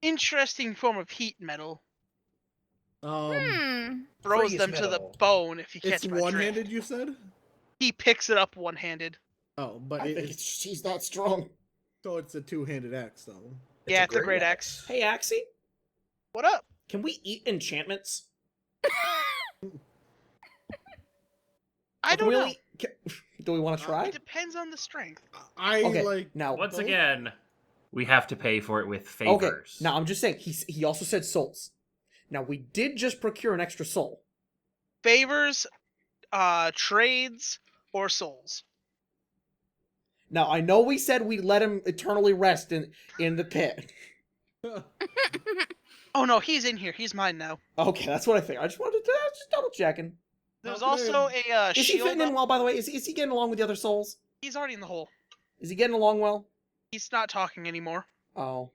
interesting form of heat metal. Hmm. Throws Freeze them to the metal. bone if you It's catch my drift. one-handed, you said? He picks it up one-handed. Oh, but I think it's she's that strong. so it's a two-handed axe, though. Yeah, it's a great axe. Hey, Axie, What up? can we eat enchantments? I don't know. Do we want to try? It depends on the strength. I Okay, like now Once both- again, we have to pay for it with Okay, favors. now I'm just saying, he also said souls. Now, we did just procure an extra soul. Favors, trades, or souls. Now, I know we said we'd let him eternally rest in the pit. Oh no, he's in here. He's mine now. Okay, that's what I think. I just wanted to just double checking. There's How can I- also a Is he shield. fitting in well, by the way? Is he getting along with the other souls? He's already in the hole. Is he getting along well? He's not talking anymore. Oh.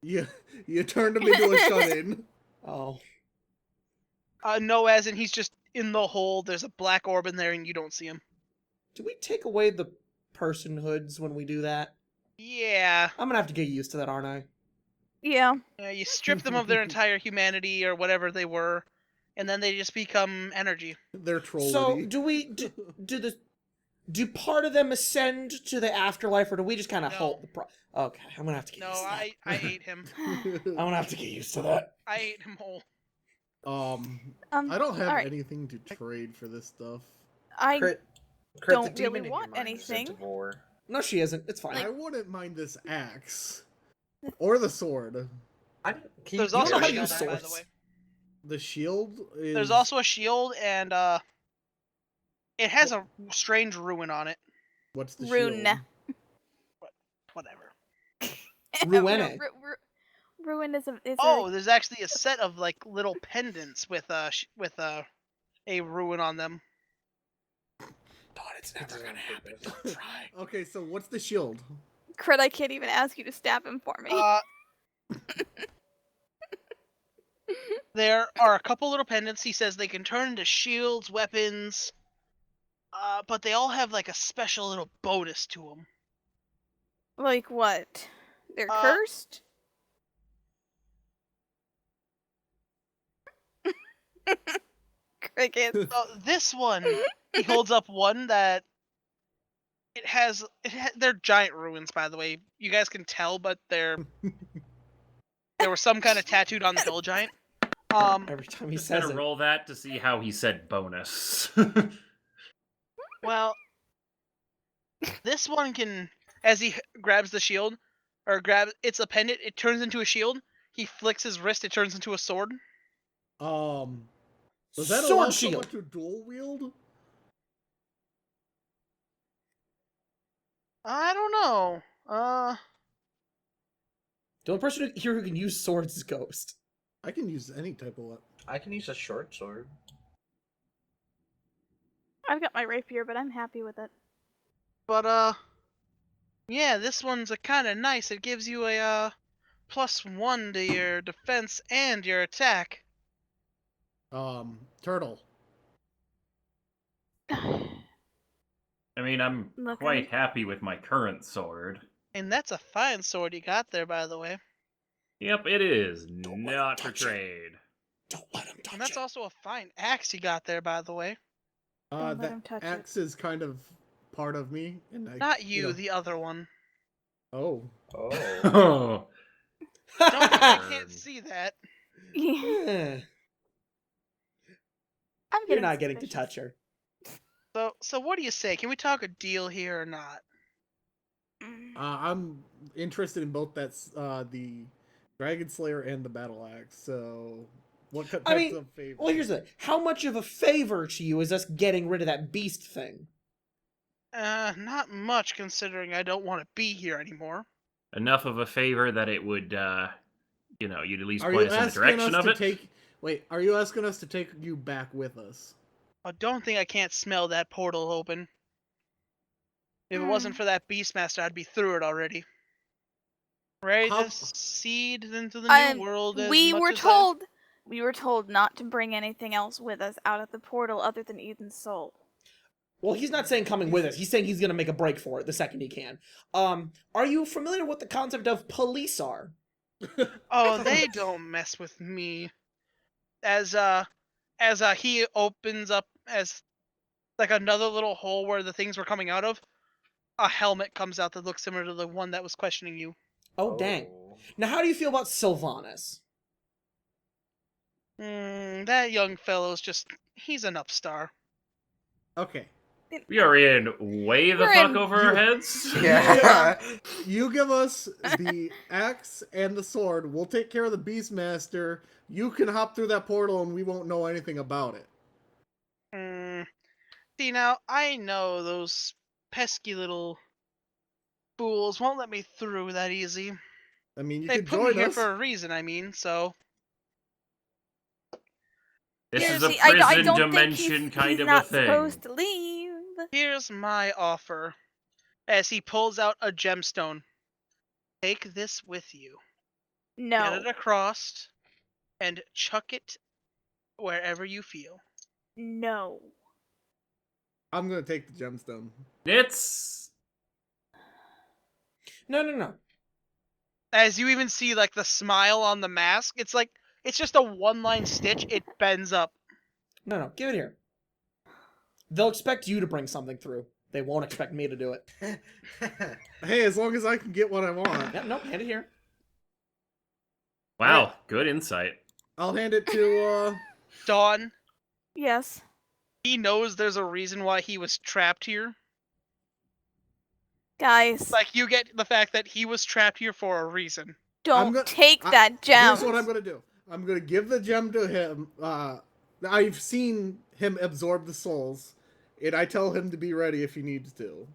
you turned him into a shut-in. Oh. No, as in he's just in the hole. There's a black orb in there, and you don't see him. Do we take away the personhoods when we do that? Yeah. I'm gonna have to get used to that, aren't I? Yeah. You strip them of their entire humanity or whatever they were, and then they just become energy. They're trolly. So, do part of them ascend to the afterlife, or do we just kind of No. hold the Okay, I'm gonna have to get No, used to that. I ate him. I'm gonna have to get used to that. I ate him whole. I don't have alright. anything to trade for this stuff. I Crit, don't the demon really in your want mind is sent to anything. war. No, she isn't. It's fine. I wouldn't mind this axe. Or the sword. There's you also know a how to shield, use by the swords. way. The shield is... There's also a shield, and it has a strange ruin on it. What's the Rune. shield? Whatever. Ruene. Ruin is Oh, there's actually a set of like little pendants with a ruin on them. God, it's never gonna happen. Don't try. Okay, so what's the shield? Crit, I can't even ask you to stab him for me. There are a couple little pendants. He says they can turn into shields, weapons, but they all have like a special little bonus to them. Like what? They're uh, cursed? Crickets. This one, he holds up one that they're giant ruins, by the way. You guys can tell, but there was some kind of tattooed on the hill giant. Every time he Just says gonna it. roll that to see how he said bonus. Well, this one can, as he grabs the shield, it's a pendant, it turns into a shield. He flicks his wrist, it turns into a sword. Does that allow Sword someone shield. to dual wield? I don't know. The only person here who can use swords is Ghost. I can use any type of weapon. I can use a short sword. I've got my rapier, but I'm happy with it. But, yeah, this one's a kind of nice. It gives you a, +1 to your defense and your attack. Turtle. I mean, I'm Look, quite happy with my current sword. And that's a fine sword you got there, by the way. Yep, it is. Don't let Not him for touch it. trade. Don't let him touch And that's it. also a fine axe you got there, by the way. Don't let him That touch it. axe is kind of part of me. And I, Not you, know- the other one. Oh. Oh. Oh. Don't think I Darn. can't see that. Yeah. I'm You're getting not getting to suspicious. touch her. So what do you say? Can we talk a deal here or not? I'm interested in both the Dragon Slayer and the Battle Axe, so what types I mean, of favor? well, here's the thing. How much of a favor to you is us getting rid of that beast thing? Not much, considering I don't want to be here anymore. Enough of a favor that it would, you'd at least Are point you us in the asking direction us of to it. are you asking us to take you back with us? I don't think I can't smell that portal open. If it wasn't for that Beastmaster, I'd be through it already. Ready How- to seed into the new world. As We much were as we were told not to bring anything else with us out of the portal other than Eden's soul. Well, he's not saying coming with us. He's saying he's going to make a break for it the second he can. Are you familiar with the concept of police are? Oh, they don't mess with me. As he opens up as like another little hole where the things were coming out of, a helmet comes out that looks similar to the one that was questioning you. Oh, dang. Now, how do you feel about Sylvanas? That young fellow's he's an upstart. Okay. We are in way the We're fuck in- over our heads. Yeah. You give us the axe and the sword. We'll take care of the Beastmaster. You can hop through that portal and we won't know anything about it. See, now, I know those pesky little fools won't let me through that easy. I mean, you They could put me join here us. for a reason, so... This Yeah, is a see, I prison don't think dimension he's kind of a not thing. supposed to leave. Here's my offer. As he pulls out a gemstone. Take this with you. Get No. it across, and chuck it wherever you feel. No. I'm gonna take the gemstone. It's No. As you even see, like, the smile on the mask, it's just a one-line stitch, it bends up. No. Give it here. They'll expect you to bring something through. They won't expect me to do it. Hey, as long as I can get what I want, Yep, nope, hand it here. wow, good insight. I'll hand it to, Dawn, Yes. he knows there's a reason why he was trapped here. Guys, Like, you get the fact that he was trapped here for a reason. don't take that gem. Here's what I'm gonna do. I'm gonna give the gem to him. I've seen him absorb the souls, and I tell him to be ready if he needs to.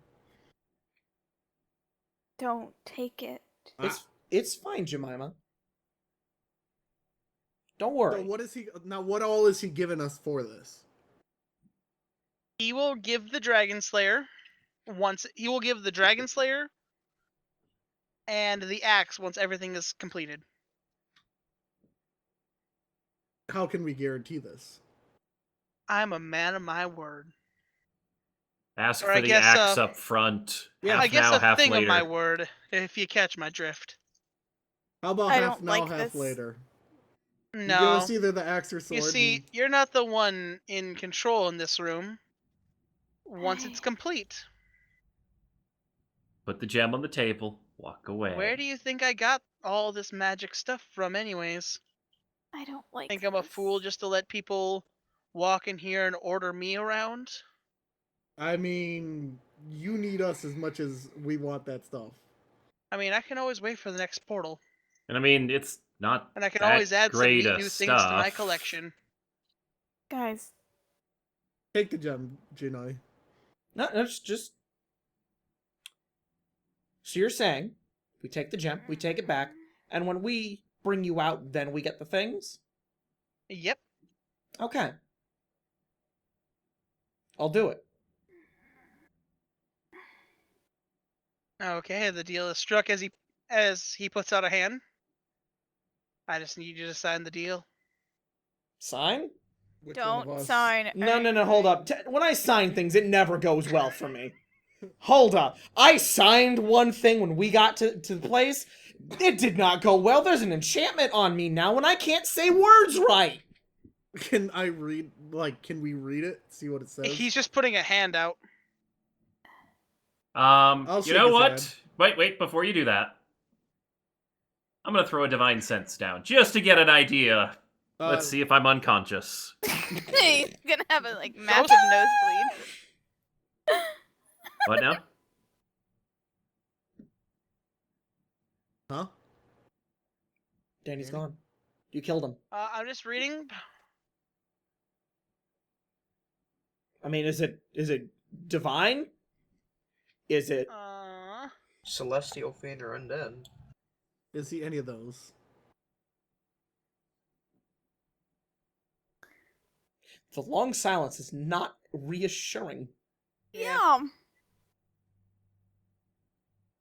Don't take it. It's fine, Jemima. Don't So worry. what all is he giving us for this? He will give the Dragon Slayer and the axe once everything is completed. How can we guarantee this? I'm a man of my word. Ask Or for I the guess, axe up front. yeah, Half I guess now, a half thing later. of my word, if you catch my drift. How about I half don't now, like half this. later? You give No. us either the axe or sword. You see, you're not the one in control in this room. Once it's complete. Put the gem on the table. Walk away. Where do you think I got all this magic stuff from anyways? I don't like Think I'm a this. fool just to let people walk in here and order me around? I mean, you need us as much as we want that stuff. I mean, I can always wait for the next portal. And I mean, it's not And I can that always add some great neat a new things to my stuff. collection. Guys, Take the gem, Gineye. No, just. So you're saying we take the gem, we take it back, and when we bring you out, then we get the things? Yep. Okay. I'll do it. Okay, the deal is struck as he puts out a hand. I just need you to sign the deal. Sign? Which one of don't us? sign. No, hold up. When I sign things, it never goes well for me. Hold up. I signed one thing when we got to the place. It did not go well. There's an enchantment on me now and I can't say words right. Can I read, can we read it? See what it says? He's just putting a hand out. I'll You shake know his what? hand. Wait, before you do that. I'm gonna throw a divine sense down, just to get an idea. Let's see if I'm unconscious. He's gonna have a massive nosebleed. What now? Huh? Danny's gone. You killed him. I'm just reading. I mean, is it divine? Is it Celestial, Fiend, or Undead. Is he any of those? the long silence is not reassuring. Yeah.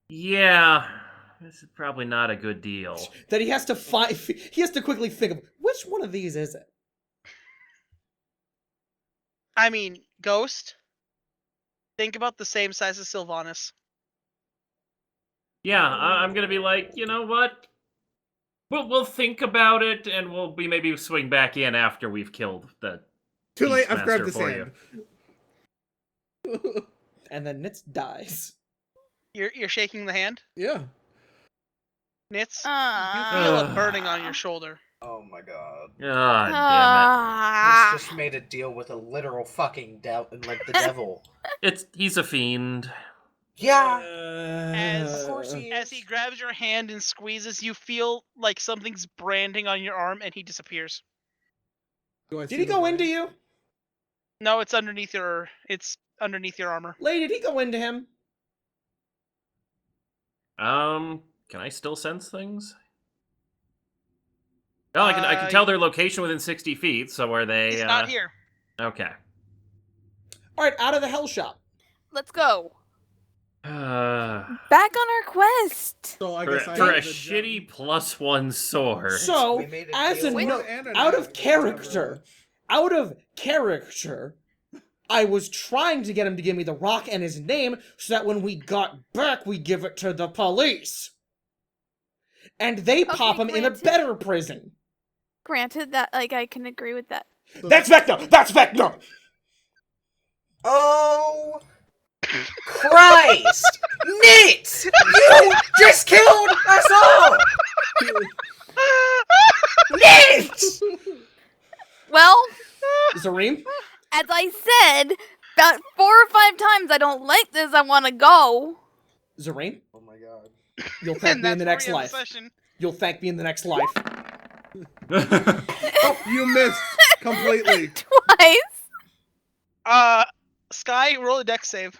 Yeah, this is probably not a good deal. That he has to quickly think of which one of these is it? I mean, Ghost. Think about the same size as Sylvanas. Yeah, I'm gonna be like, you know what? We'll think about it, and we maybe swing back in after we've killed the Too late, I've Beastmaster grabbed the for sand. And then Nitz dies. You're shaking the hand, Yeah. Nitz. You feel a burning on your shoulder. Oh my god. God damn just made a deal with a literal fucking like the devil. He's a fiend. Yeah. As- Of course he As he grabs your hand and squeezes, you feel like something's branding on your arm, and he disappears. Do I Did see he the go brand? into you? No, it's underneath your armor. Lady, did he go into him? Can I still sense things? No, I can tell their location within 60 feet. So are they? He's not here. Okay. All right, out of the hell shop. Let's go. For Back on our quest. So I guess I a have the shitty +1 sword. So, We made a as a deal. note, And an out of axe, character, I was trying to get him to give me the rock and his name so that when we got back, we give it to the police. And they pop him in a granted. better prison. Granted that, like, I can agree with that. That's Vecna! That's Vecna! Oh Christ! Nate! You just killed us all! Nate! Well, Zareem? as I said, about 4 or 5 times, I don't like this. I want to go. Zareem? Oh my god. You'll thank And me in the that's next where we end the life. session. You'll thank me in the next life. Oh, you missed completely. Twice. Sky, roll a dex save.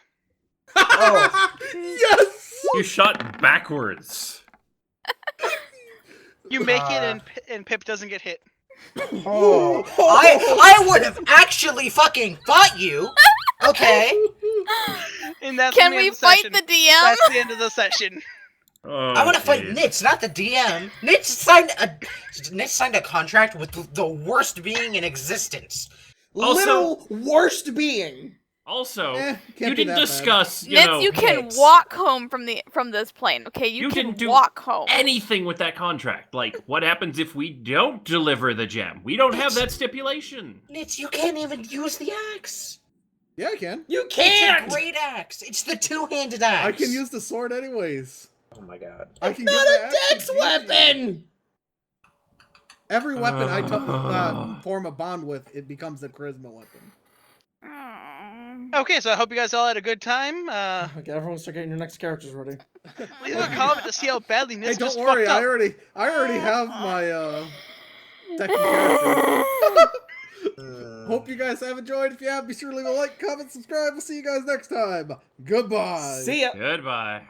Oh. Yes! You shot backwards. You make it, and Pip doesn't get hit. Oh. I would have actually fucking fought you. Okay. And that's Can the we end of the fight session. the DM? That's the end of the session. Oh, I want to fight jeez. Nitz, not the DM. Nitz signed a contract with the worst being in existence. Also- Literal worst being. Also, Can't you be didn't that bad. discuss, Nitz, you can Nitz. walk home from this plane. Okay, you You can didn't do walk home. anything with that contract. Like, what happens if we don't deliver the gem? We don't have that stipulation. Nitz, you can't even use the axe. Yeah, I can. You It's can't! a great axe. It's the two-handed axe. I can use the sword anyways. Oh my god. I can Not give the a axe to dex Gigi. weapon! Every weapon I form a bond with, it becomes a charisma weapon. Okay, so I hope you guys all had a good time. Okay, everyone start getting your next characters ready. Leave a comment to see how badly Nitz Hey, don't just worry, fucked up. I already have my second character. Hope you guys have enjoyed. If you have, be sure to leave a like, comment, subscribe. We'll see you guys next time. Goodbye. See ya! Goodbye.